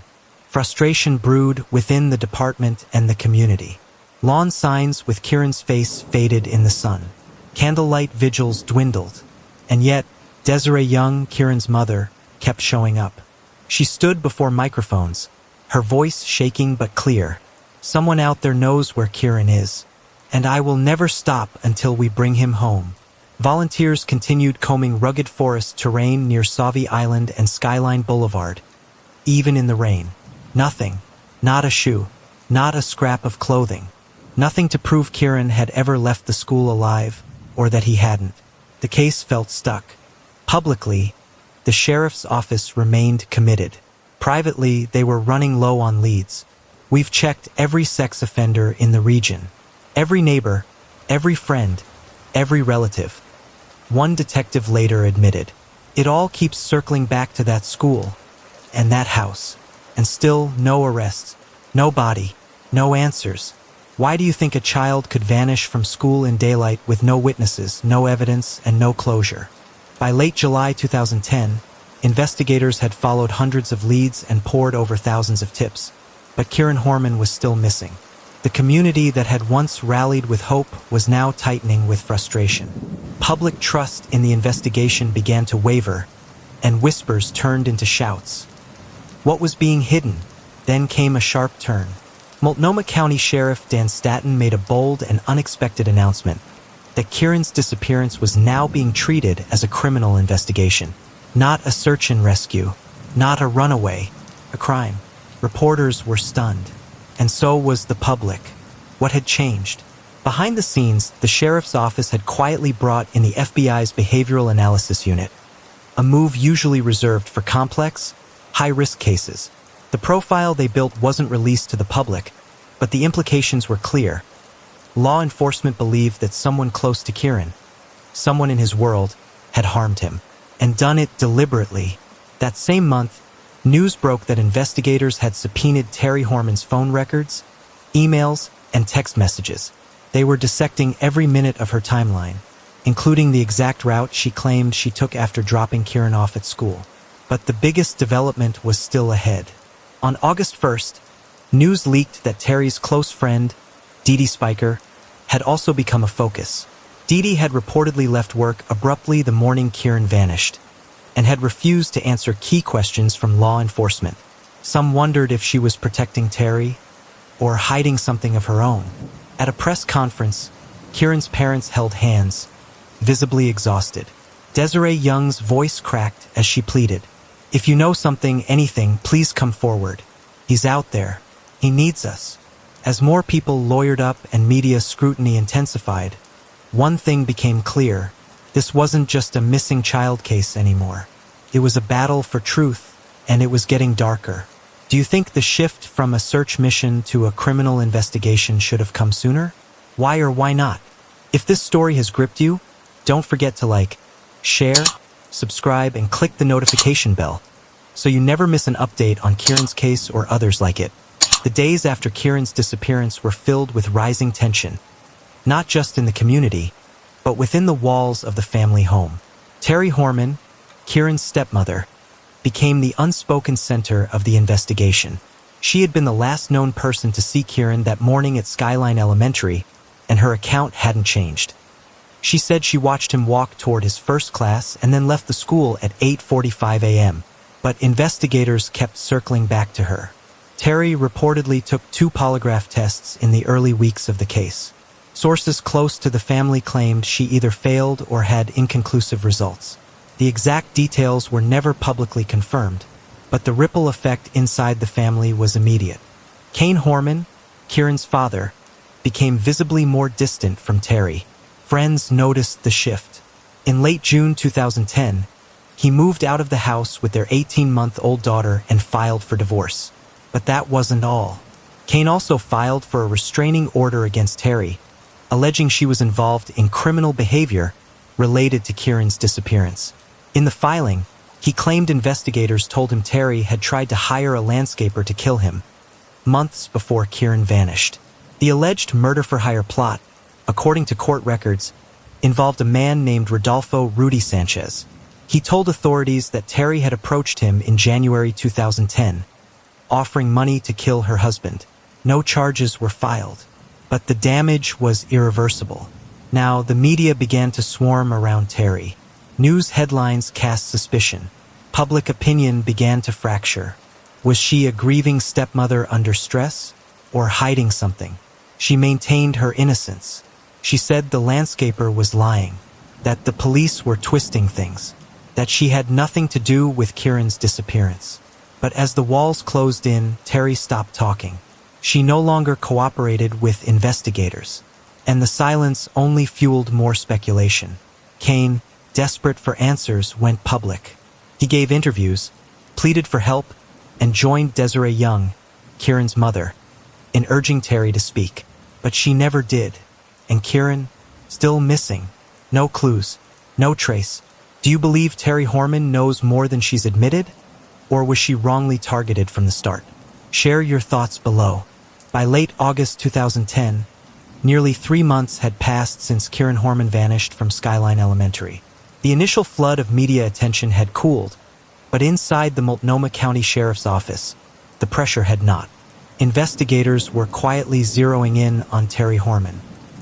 Frustration brewed within the department and the community. Lawn signs with Kyron's face faded in the sun. Candlelight vigils dwindled. And yet, Desiree Young, Kyron's mother, kept showing up. She stood before microphones, her voice shaking but clear. Someone out there knows where Kyron is, and I will never stop until we bring him home. Volunteers continued combing rugged forest terrain near Sauvie Island and Skyline Boulevard. Even in the rain. Nothing. Not a shoe. Not a scrap of clothing. Nothing to prove Kyron had ever left the school alive, or that he hadn't. The case felt stuck. Publicly, the sheriff's office remained committed. Privately, they were running low on leads. We've checked every sex offender in the region. Every neighbor, every friend, every relative. One detective later admitted, it all keeps circling back to that school and that house. And still, no arrests, no body, no answers. Why do you think a child could vanish from school in daylight with no witnesses, no evidence, and no closure? By late July 2010, investigators had followed hundreds of leads and poured over thousands of tips. But Kyron Horman was still missing. The community that had once rallied with hope was now tightening with frustration. Public trust in the investigation began to waver, and whispers turned into shouts. What was being hidden? Then came a sharp turn. Multnomah County Sheriff Dan Staton made a bold and unexpected announcement that Kyron's disappearance was now being treated as a criminal investigation. Not a search and rescue, not a runaway, a crime. Reporters were stunned, and so was the public. What had changed? Behind the scenes, the sheriff's office had quietly brought in the FBI's Behavioral Analysis Unit, a move usually reserved for complex, high-risk cases. The profile they built wasn't released to the public, but the implications were clear. Law enforcement believed that someone close to Kyron, someone in his world, had harmed him, and done it deliberately. That same month, news broke that investigators had subpoenaed Terry Horman's phone records, emails, and text messages. They were dissecting every minute of her timeline, including the exact route she claimed she took after dropping Kyron off at school. But the biggest development was still ahead. On August 1st, news leaked that Terry's close friend, Dee Dee Spiker, had also become a focus. Dee Dee had reportedly left work abruptly the morning Kyron vanished, and had refused to answer key questions from law enforcement. Some wondered if she was protecting Terry, or hiding something of her own. At a press conference, Kyron's parents held hands, visibly exhausted. Desiree Young's voice cracked as she pleaded, If you know something, anything, please come forward. He's out there. He needs us. As more people lawyered up and media scrutiny intensified, one thing became clear. This wasn't just a missing child case anymore. It was a battle for truth, and it was getting darker. Do you think the shift from a search mission to a criminal investigation should have come sooner? Why or why not? If this story has gripped you, don't forget to like, share, subscribe, and click the notification bell so you never miss an update on Kyron's case or others like it. The days after Kyron's disappearance were filled with rising tension, not just in the community, but within the walls of the family home. Terry Horman, Kyron's stepmother, became the unspoken center of the investigation. She had been the last known person to see Kyron that morning at Skyline Elementary, and her account hadn't changed. She said she watched him walk toward his first class and then left the school at 8:45 a.m., but investigators kept circling back to her. Terry reportedly took 2 polygraph tests in the early weeks of the case. Sources close to the family claimed she either failed or had inconclusive results. The exact details were never publicly confirmed, but the ripple effect inside the family was immediate. Kyron Horman, Kyron's father, became visibly more distant from Terry. Friends noticed the shift. In late June 2010, he moved out of the house with their 18-month-old daughter and filed for divorce. But that wasn't all. Kyron also filed for a restraining order against Terry, alleging she was involved in criminal behavior related to Kyron's disappearance. In the filing, he claimed investigators told him Terry had tried to hire a landscaper to kill him, months before Kyron vanished. The alleged murder-for-hire plot, according to court records, involved a man named Rodolfo Rudy Sanchez. He told authorities that Terry had approached him in January 2010, offering money to kill her husband. No charges were filed, but the damage was irreversible. Now, the media began to swarm around Terry. News headlines cast suspicion. Public opinion began to fracture. Was she a grieving stepmother under stress, or hiding something? She maintained her innocence. She said the landscaper was lying, that the police were twisting things, that she had nothing to do with Kyron's disappearance. But as the walls closed in, Terry stopped talking. She no longer cooperated with investigators, and the silence only fueled more speculation. Kyron, desperate for answers, went public. He gave interviews, pleaded for help, and joined Desiree Young, Kyron's mother, in urging Terry to speak. But she never did. And Kyron, still missing. No clues, no trace. Do you believe Terry Horman knows more than she's admitted? Or was she wrongly targeted from the start? Share your thoughts below. By late August 2010, nearly 3 months had passed since Kyron Horman vanished from Skyline Elementary. The initial flood of media attention had cooled, but inside the Multnomah County Sheriff's Office, the pressure had not. Investigators were quietly zeroing in on Terry Horman.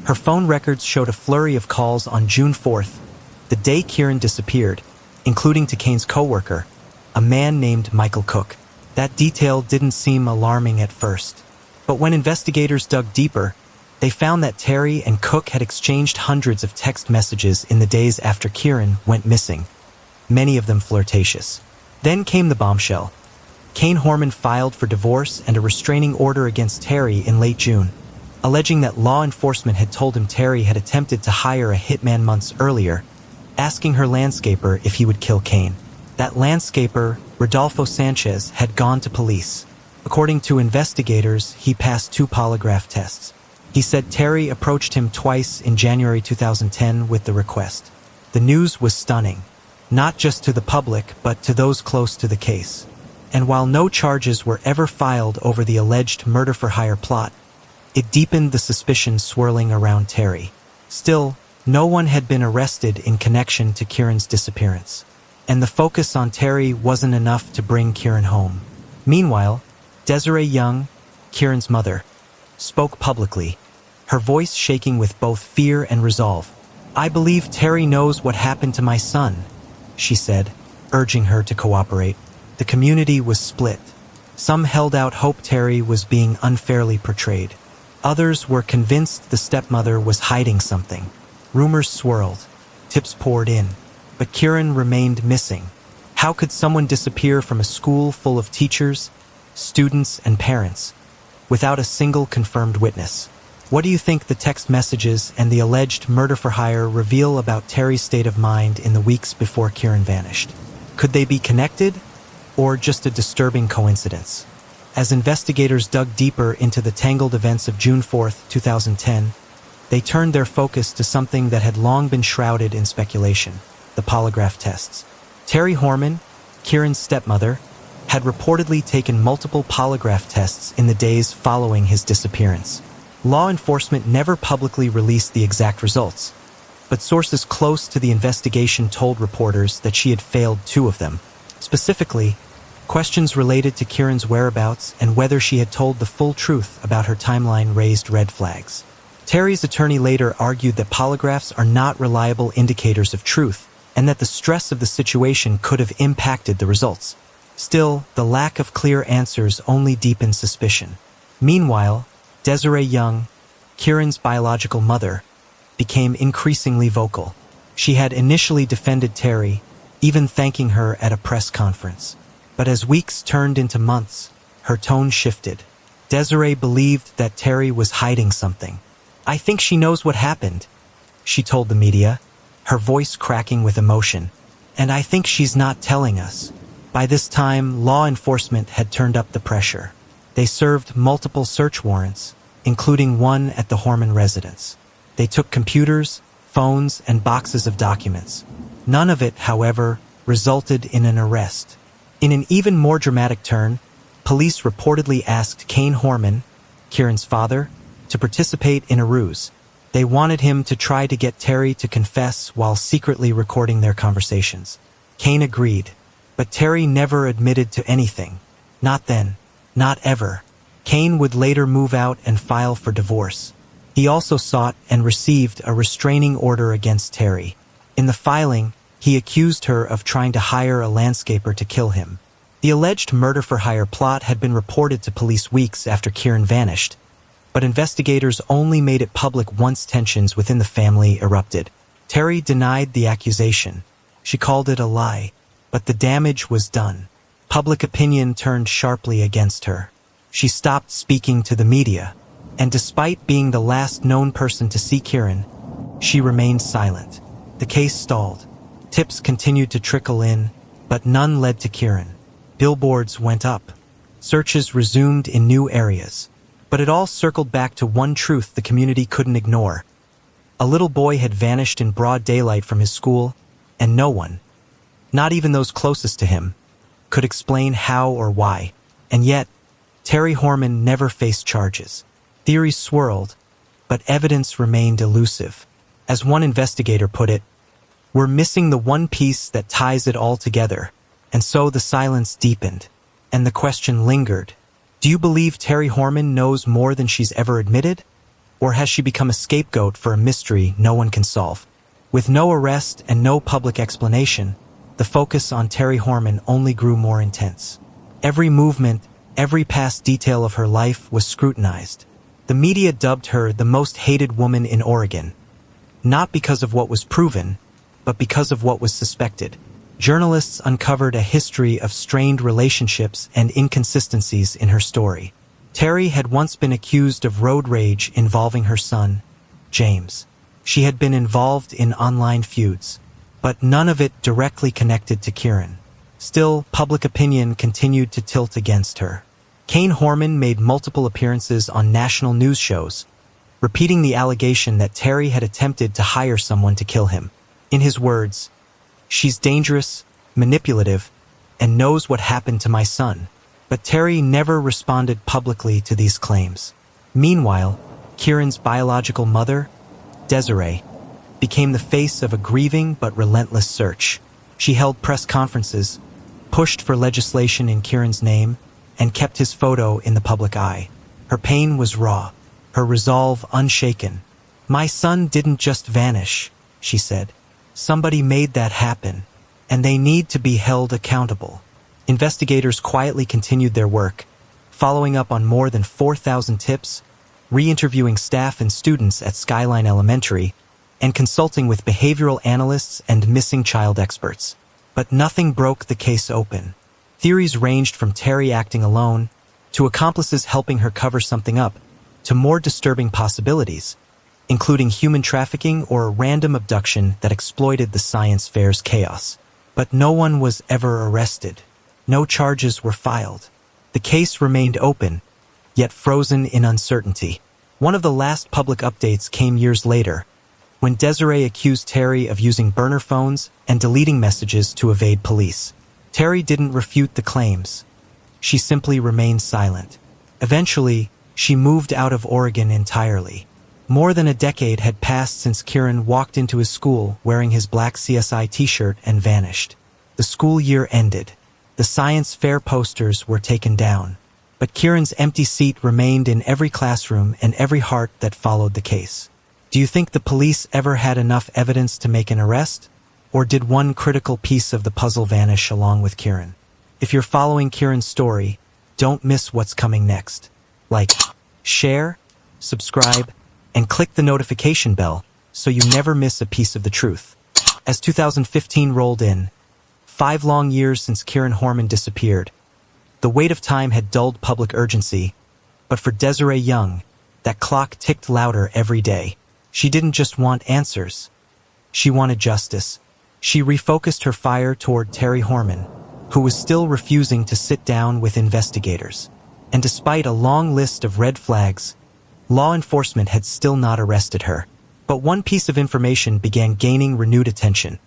Her phone records showed a flurry of calls on June 4th, the day Kyron disappeared, including to Kane's coworker, a man named Michael Cook. That detail didn't seem alarming at first, but when investigators dug deeper, they found that Terry and Cook had exchanged hundreds of text messages in the days after Kyron went missing, many of them flirtatious. Then came the bombshell. Kyron Horman filed for divorce and a restraining order against Terry in late June, alleging that law enforcement had told him Terry had attempted to hire a hitman months earlier, asking her landscaper if he would kill Kyron. That landscaper, Rodolfo Sanchez, had gone to police. According to investigators, he passed 2 polygraph tests. He said Terry approached him twice in January 2010 with the request. The news was stunning, not just to the public, but to those close to the case. And while no charges were ever filed over the alleged murder-for-hire plot, it deepened the suspicions swirling around Terry. Still, no one had been arrested in connection to Kyron's disappearance, and the focus on Terry wasn't enough to bring Kyron home. Meanwhile, Desiree Young, Kyron's mother, spoke publicly, her voice shaking with both fear and resolve. "I believe Terry knows what happened to my son," she said, urging her to cooperate. The community was split. Some held out hope Terry was being unfairly portrayed. Others were convinced the stepmother was hiding something. Rumors swirled. Tips poured in. But Kyron remained missing. How could someone disappear from a school full of teachers, students, and parents without a single confirmed witness? What do you think the text messages and the alleged murder-for-hire reveal about Terry's state of mind in the weeks before Kyron vanished? Could they be connected, or just a disturbing coincidence? As investigators dug deeper into the tangled events of June 4, 2010, they turned their focus to something that had long been shrouded in speculation: the polygraph tests. Terry Horman, Kyron's stepmother, had reportedly taken multiple polygraph tests in the days following his disappearance. Law enforcement never publicly released the exact results, but sources close to the investigation told reporters that she had failed 2 of them. Specifically, questions related to Kyron's whereabouts and whether she had told the full truth about her timeline raised red flags. Terry's attorney later argued that polygraphs are not reliable indicators of truth, and that the stress of the situation could have impacted the results. Still, the lack of clear answers only deepened suspicion. Meanwhile, Desiree Young, Kyron's biological mother, became increasingly vocal. She had initially defended Terry, even thanking her at a press conference. But as weeks turned into months, her tone shifted. Desiree believed that Terry was hiding something. "I think she knows what happened," she told the media, her voice cracking with emotion. "And I think she's not telling us." By this time, law enforcement had turned up the pressure. They served multiple search warrants, including one at the Horman residence. They took computers, phones, and boxes of documents. None of it, however, resulted in an arrest. In an even more dramatic turn, police reportedly asked Kyron Horman, Kyron's father, to participate in a ruse. They wanted him to try to get Terry to confess while secretly recording their conversations. Kyron agreed, but Terry never admitted to anything. Not then. Not ever. Kyron would later move out and file for divorce. He also sought and received a restraining order against Terry. In the filing, he accused her of trying to hire a landscaper to kill him. The alleged murder-for-hire plot had been reported to police weeks after Kyron vanished, but investigators only made it public once tensions within the family erupted. Terry denied the accusation. She called it a lie, but the damage was done. Public opinion turned sharply against her. She stopped speaking to the media, and despite being the last known person to see Kyron, she remained silent. The case stalled. Tips continued to trickle in, but none led to Kyron. Billboards went up. Searches resumed in new areas. But it all circled back to one truth the community couldn't ignore. A little boy had vanished in broad daylight from his school, and no one, not even those closest to him, could explain how or why. And yet, Terry Horman never faced charges. Theories swirled, but evidence remained elusive. As one investigator put it, "We're missing the one piece that ties it all together." And so the silence deepened, and the question lingered. Do you believe Terry Horman knows more than she's ever admitted? Or has she become a scapegoat for a mystery no one can solve? With no arrest and no public explanation, the focus on Terry Horman only grew more intense. Every movement, every past detail of her life was scrutinized. The media dubbed her the most hated woman in Oregon, not because of what was proven, but because of what was suspected. Journalists uncovered a history of strained relationships and inconsistencies in her story. Terry had once been accused of road rage involving her son, James. She had been involved in online feuds, but none of it directly connected to Kyron. Still, public opinion continued to tilt against her. Kyron Horman made multiple appearances on national news shows, repeating the allegation that Terry had attempted to hire someone to kill him. In his words, "She's dangerous, manipulative, and knows what happened to my son." But Terry never responded publicly to these claims. Meanwhile, Kyron's biological mother, Desiree, became the face of a grieving but relentless search. She held press conferences, pushed for legislation in Kyron's name, and kept his photo in the public eye. Her pain was raw, her resolve unshaken. "My son didn't just vanish," she said. "Somebody made that happen, and they need to be held accountable." Investigators quietly continued their work, following up on more than 4,000 tips, re-interviewing staff and students at Skyline Elementary, and consulting with behavioral analysts and missing child experts. But nothing broke the case open. Theories ranged from Terry acting alone, to accomplices helping her cover something up, to more disturbing possibilities, including human trafficking or a random abduction that exploited the science fair's chaos. But no one was ever arrested. No charges were filed. The case remained open, yet frozen in uncertainty. One of the last public updates came years later, when Desiree accused Terry of using burner phones and deleting messages to evade police. Terry didn't refute the claims. She simply remained silent. Eventually, she moved out of Oregon entirely. More than a decade had passed since Kyron walked into his school wearing his black CSI t-shirt and vanished. The school year ended. The science fair posters were taken down. But Kyron's empty seat remained in every classroom and every heart that followed the case. Do you think the police ever had enough evidence to make an arrest? Or did one critical piece of the puzzle vanish along with Kyron? If you're following Kyron's story, don't miss what's coming next. Like, share, subscribe, and click the notification bell so you never miss a piece of the truth. As 2015 rolled in, 5 long years since Kyron Horman disappeared, the weight of time had dulled public urgency, but for Desiree Young, that clock ticked louder every day. She didn't just want answers. She wanted justice. She refocused her fire toward Terry Horman, who was still refusing to sit down with investigators. And despite a long list of red flags, law enforcement had still not arrested her. But one piece of information began gaining renewed attention.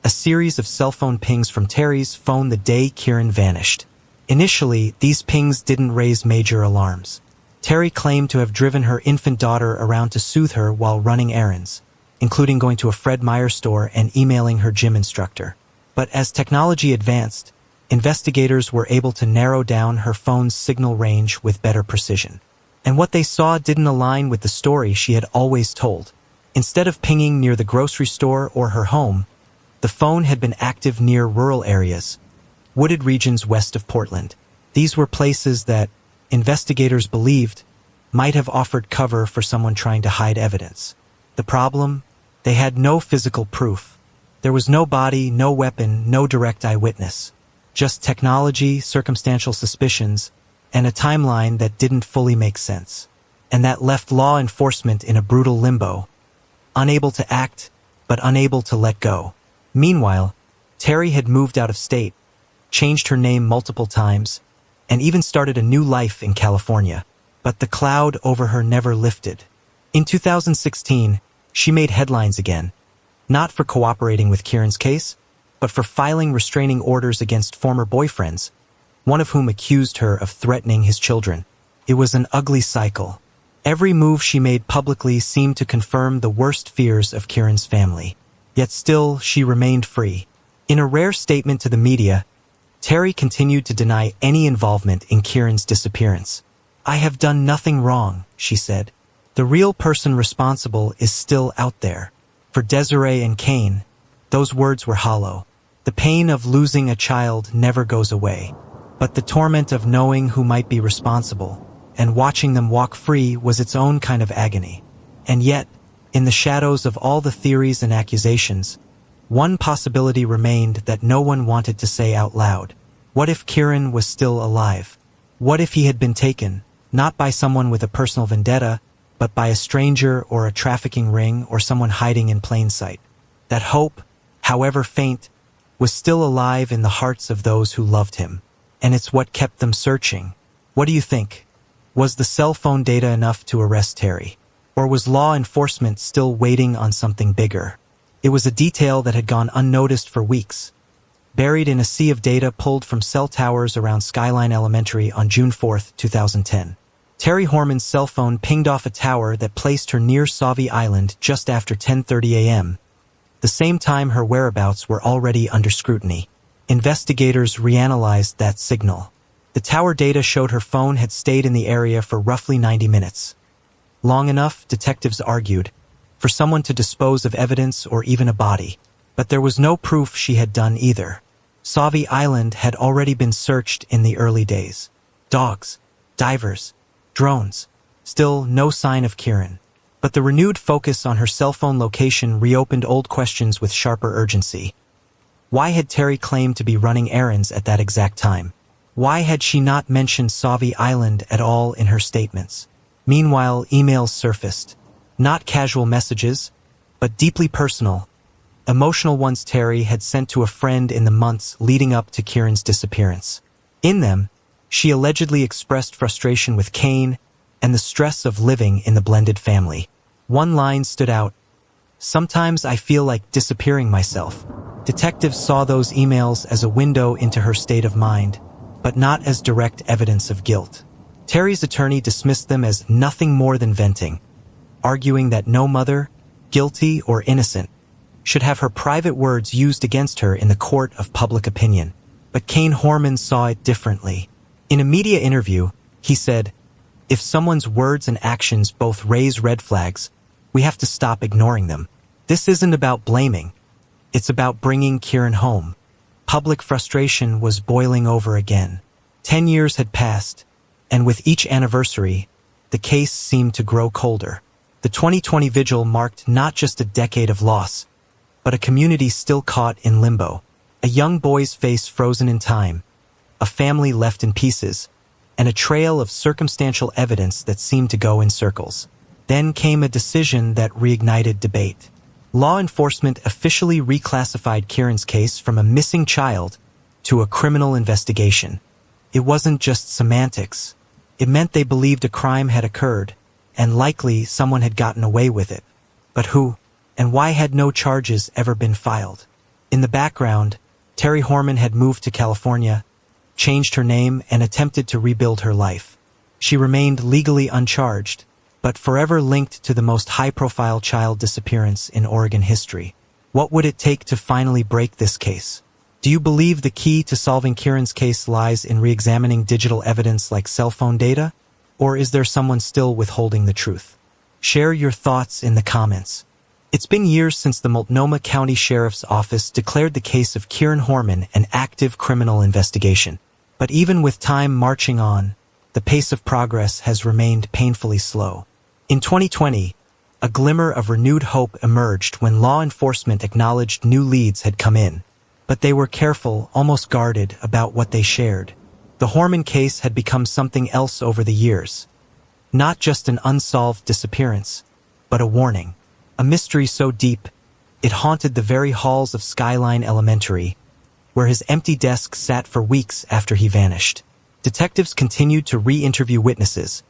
A series of cell phone pings from Terry's phone the day Kyron vanished. Initially, these pings didn't raise major alarms. Terry claimed to have driven her infant daughter around to soothe her while running errands, including going to a Fred Meyer store and emailing her gym instructor. But as technology advanced, investigators were able to narrow down her phone's signal range with better precision. And what they saw didn't align with the story she had always told. Instead of pinging near the grocery store or her home, the phone had been active near rural areas, wooded regions west of Portland. These were places that, investigators believed, might have offered cover for someone trying to hide evidence. The problem? They had no physical proof. There was no body, no weapon, no direct eyewitness. Just technology, circumstantial suspicions, and a timeline that didn't fully make sense. And that left law enforcement in a brutal limbo, unable to act, but unable to let go. Meanwhile, Terry had moved out of state, changed her name multiple times, and even started a new life in California. But the cloud over her never lifted. In 2016, she made headlines again, not for cooperating with Kyron's case, but for filing restraining orders against former boyfriends, one of whom accused her of threatening his children. It was an ugly cycle. Every move she made publicly seemed to confirm the worst fears of Kyron's family. Yet still, she remained free. In a rare statement to the media, Terry continued to deny any involvement in Kyron's disappearance. "I have done nothing wrong," she said. "The real person responsible is still out there." For Desiree and Kane, those words were hollow. The pain of losing a child never goes away. But the torment of knowing who might be responsible and watching them walk free was its own kind of agony. And yet, in the shadows of all the theories and accusations, one possibility remained that no one wanted to say out loud. What if Kyron was still alive? What if he had been taken, not by someone with a personal vendetta, but by a stranger or a trafficking ring or someone hiding in plain sight? That hope, however faint, was still alive in the hearts of those who loved him. And it's what kept them searching. What do you think? Was the cell phone data enough to arrest Terry? Or was law enforcement still waiting on something bigger? It was a detail that had gone unnoticed for weeks, buried in a sea of data pulled from cell towers around Skyline Elementary on June 4, 2010. Terry Horman's cell phone pinged off a tower that placed her near Sauvie Island just after 10:30 a.m., the same time her whereabouts were already under scrutiny. Investigators reanalyzed that signal. The tower data showed her phone had stayed in the area for roughly 90 minutes. Long enough, detectives argued, for someone to dispose of evidence or even a body. But there was no proof she had done either. Sauvie Island had already been searched in the early days. Dogs, divers, drones. Still no sign of Kyron. But the renewed focus on her cell phone location reopened old questions with sharper urgency. Why had Terry claimed to be running errands at that exact time? Why had she not mentioned Sauvie Island at all in her statements? Meanwhile, emails surfaced. Not casual messages, but deeply personal, emotional ones Terry had sent to a friend in the months leading up to Kyron's disappearance. In them, she allegedly expressed frustration with Kane and the stress of living in the blended family. One line stood out. "Sometimes I feel like disappearing myself." Detectives saw those emails as a window into her state of mind, but not as direct evidence of guilt. Terry's attorney dismissed them as nothing more than venting, arguing that no mother, guilty or innocent, should have her private words used against her in the court of public opinion. But Kyron Horman saw it differently. In a media interview, he said, "If someone's words and actions both raise red flags, we have to stop ignoring them. This isn't about blaming. It's about bringing Kyron home." Public frustration was boiling over again. 10 years had passed, and with each anniversary, the case seemed to grow colder. The 2020 vigil marked not just a decade of loss, but a community still caught in limbo. A young boy's face frozen in time, a family left in pieces, and a trail of circumstantial evidence that seemed to go in circles. Then came a decision that reignited debate. Law enforcement officially reclassified Kyron's case from a missing child to a criminal investigation. It wasn't just semantics. It meant they believed a crime had occurred, and likely someone had gotten away with it. But who, and why had no charges ever been filed? In the background, Terry Horman had moved to California, changed her name, and attempted to rebuild her life. She remained legally uncharged, but forever linked to the most high-profile child disappearance in Oregon history. What would it take to finally break this case? Do you believe the key to solving Kyron's case lies in re-examining digital evidence like cell phone data? Or is there someone still withholding the truth? Share your thoughts in the comments. It's been years since the Multnomah County Sheriff's Office declared the case of Kyron Horman an active criminal investigation. But even with time marching on, the pace of progress has remained painfully slow. In 2020, a glimmer of renewed hope emerged when law enforcement acknowledged new leads had come in. But they were careful, almost guarded, about what they shared. The Horman case had become something else over the years. Not just an unsolved disappearance, but a warning. A mystery so deep, it haunted the very halls of Skyline Elementary, where his empty desk sat for weeks after he vanished. Detectives continued to re-interview witnesses,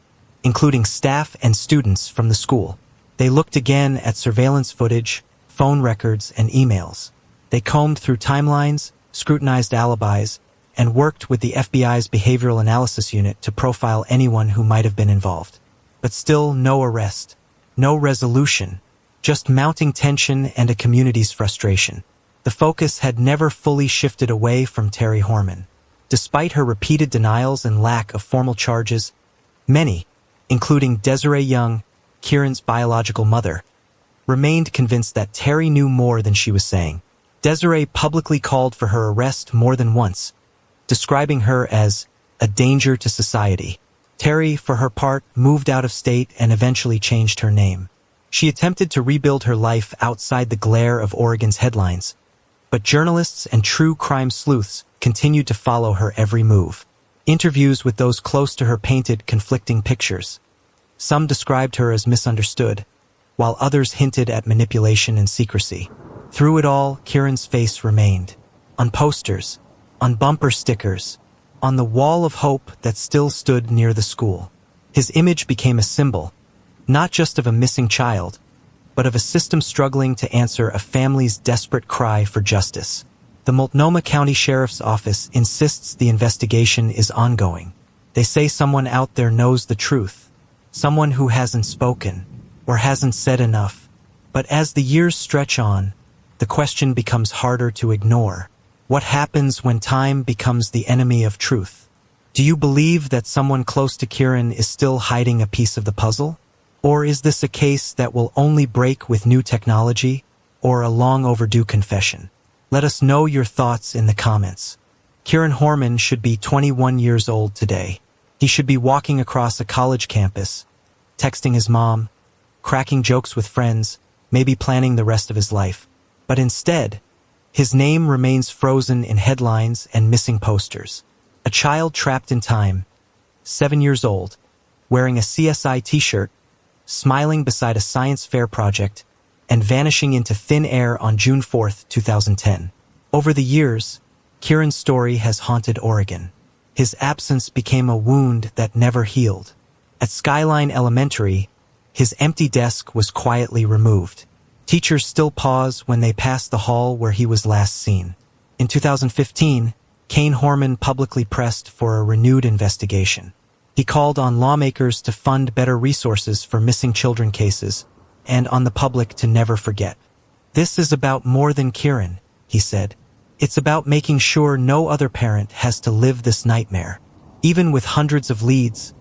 including staff and students from the school. They looked again at surveillance footage, phone records, and emails. They combed through timelines, scrutinized alibis, and worked with the FBI's Behavioral Analysis Unit to profile anyone who might have been involved. But still no arrest, no resolution, just mounting tension and a community's frustration. The focus had never fully shifted away from Terry Horman. Despite her repeated denials and lack of formal charges, many, including Desiree Young, Kyron's biological mother, remained convinced that Terry knew more than she was saying. Desiree publicly called for her arrest more than once, describing her as a danger to society. Terry, for her part, moved out of state and eventually changed her name. She attempted to rebuild her life outside the glare of Oregon's headlines, but journalists and true crime sleuths continued to follow her every move. Interviews with those close to her painted conflicting pictures. Some described her as misunderstood, while others hinted at manipulation and secrecy. Through it all, Kyron's face remained. On posters, on bumper stickers, on the wall of hope that still stood near the school. His image became a symbol, not just of a missing child, but of a system struggling to answer a family's desperate cry for justice. The Multnomah County Sheriff's Office insists the investigation is ongoing. They say someone out there knows the truth, someone who hasn't spoken, or hasn't said enough. But as the years stretch on, the question becomes harder to ignore. What happens when time becomes the enemy of truth? Do you believe that someone close to Kyron is still hiding a piece of the puzzle? Or is this a case that will only break with new technology, or a long overdue confession? Let us know your thoughts in the comments. Kyron Horman should be 21 years old today. He should be walking across a college campus, texting his mom, cracking jokes with friends, maybe planning the rest of his life. But instead, His name remains frozen in headlines and missing posters. A child trapped in time, 7 years old, wearing a CSI t-shirt, smiling beside a science fair project, and vanishing into thin air on June 4, 2010. Over the years, Kyron's story has haunted Oregon. His absence became a wound that never healed. At Skyline Elementary, his empty desk was quietly removed. Teachers still pause when they pass the hall where he was last seen. In 2015, Kyron Horman publicly pressed for a renewed investigation. He called on lawmakers to fund better resources for missing children cases and on the public to never forget. "This is about more than Kyron," he said. "It's about making sure no other parent has to live this nightmare." Even with hundreds of leads,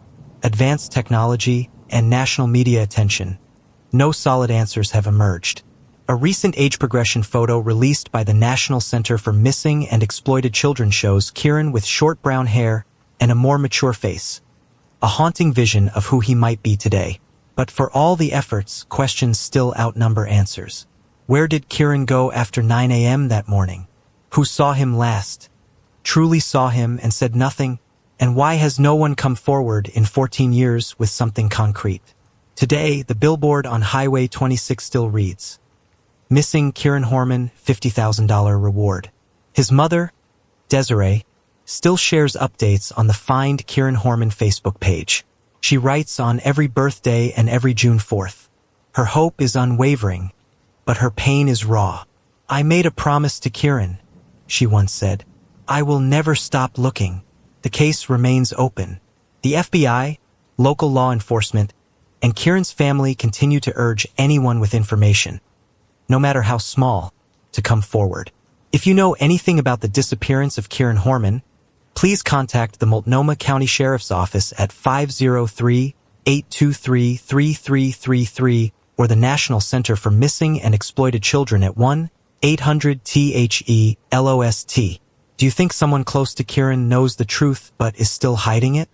advanced technology, and national media attention, no solid answers have emerged. A recent age progression photo released by the National Center for Missing and Exploited Children shows Kyron with short brown hair and a more mature face, a haunting vision of who he might be today. But for all the efforts, questions still outnumber answers. Where did Kyron go after 9 a.m. that morning? Who saw him last? Truly saw him and said nothing? And why has no one come forward in 14 years with something concrete? Today, the billboard on Highway 26 still reads, "Missing Kyron Horman, $50,000 reward." His mother, Desiree, still shares updates on the Find Kyron Horman Facebook page. She writes on every birthday and every June 4th. Her hope is unwavering, but her pain is raw. "I made a promise to Kyron," she once said. "I will never stop looking." The case remains open. The FBI, local law enforcement, and Kyron's family continue to urge anyone with information, no matter how small, to come forward. If you know anything about the disappearance of Kyron Horman, please contact the Multnomah County Sheriff's Office at 503-823-3333 or the National Center for Missing and Exploited Children at 1-800-THE-LOST. Do you think someone close to Kyron knows the truth but is still hiding it?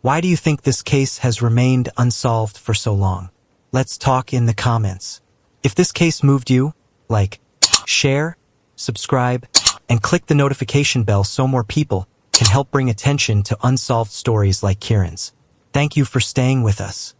Why do you think this case has remained unsolved for so long? Let's talk in the comments. If this case moved you, like, share, subscribe, and click the notification bell so more people can help bring attention to unsolved stories like Kyron's. Thank you for staying with us.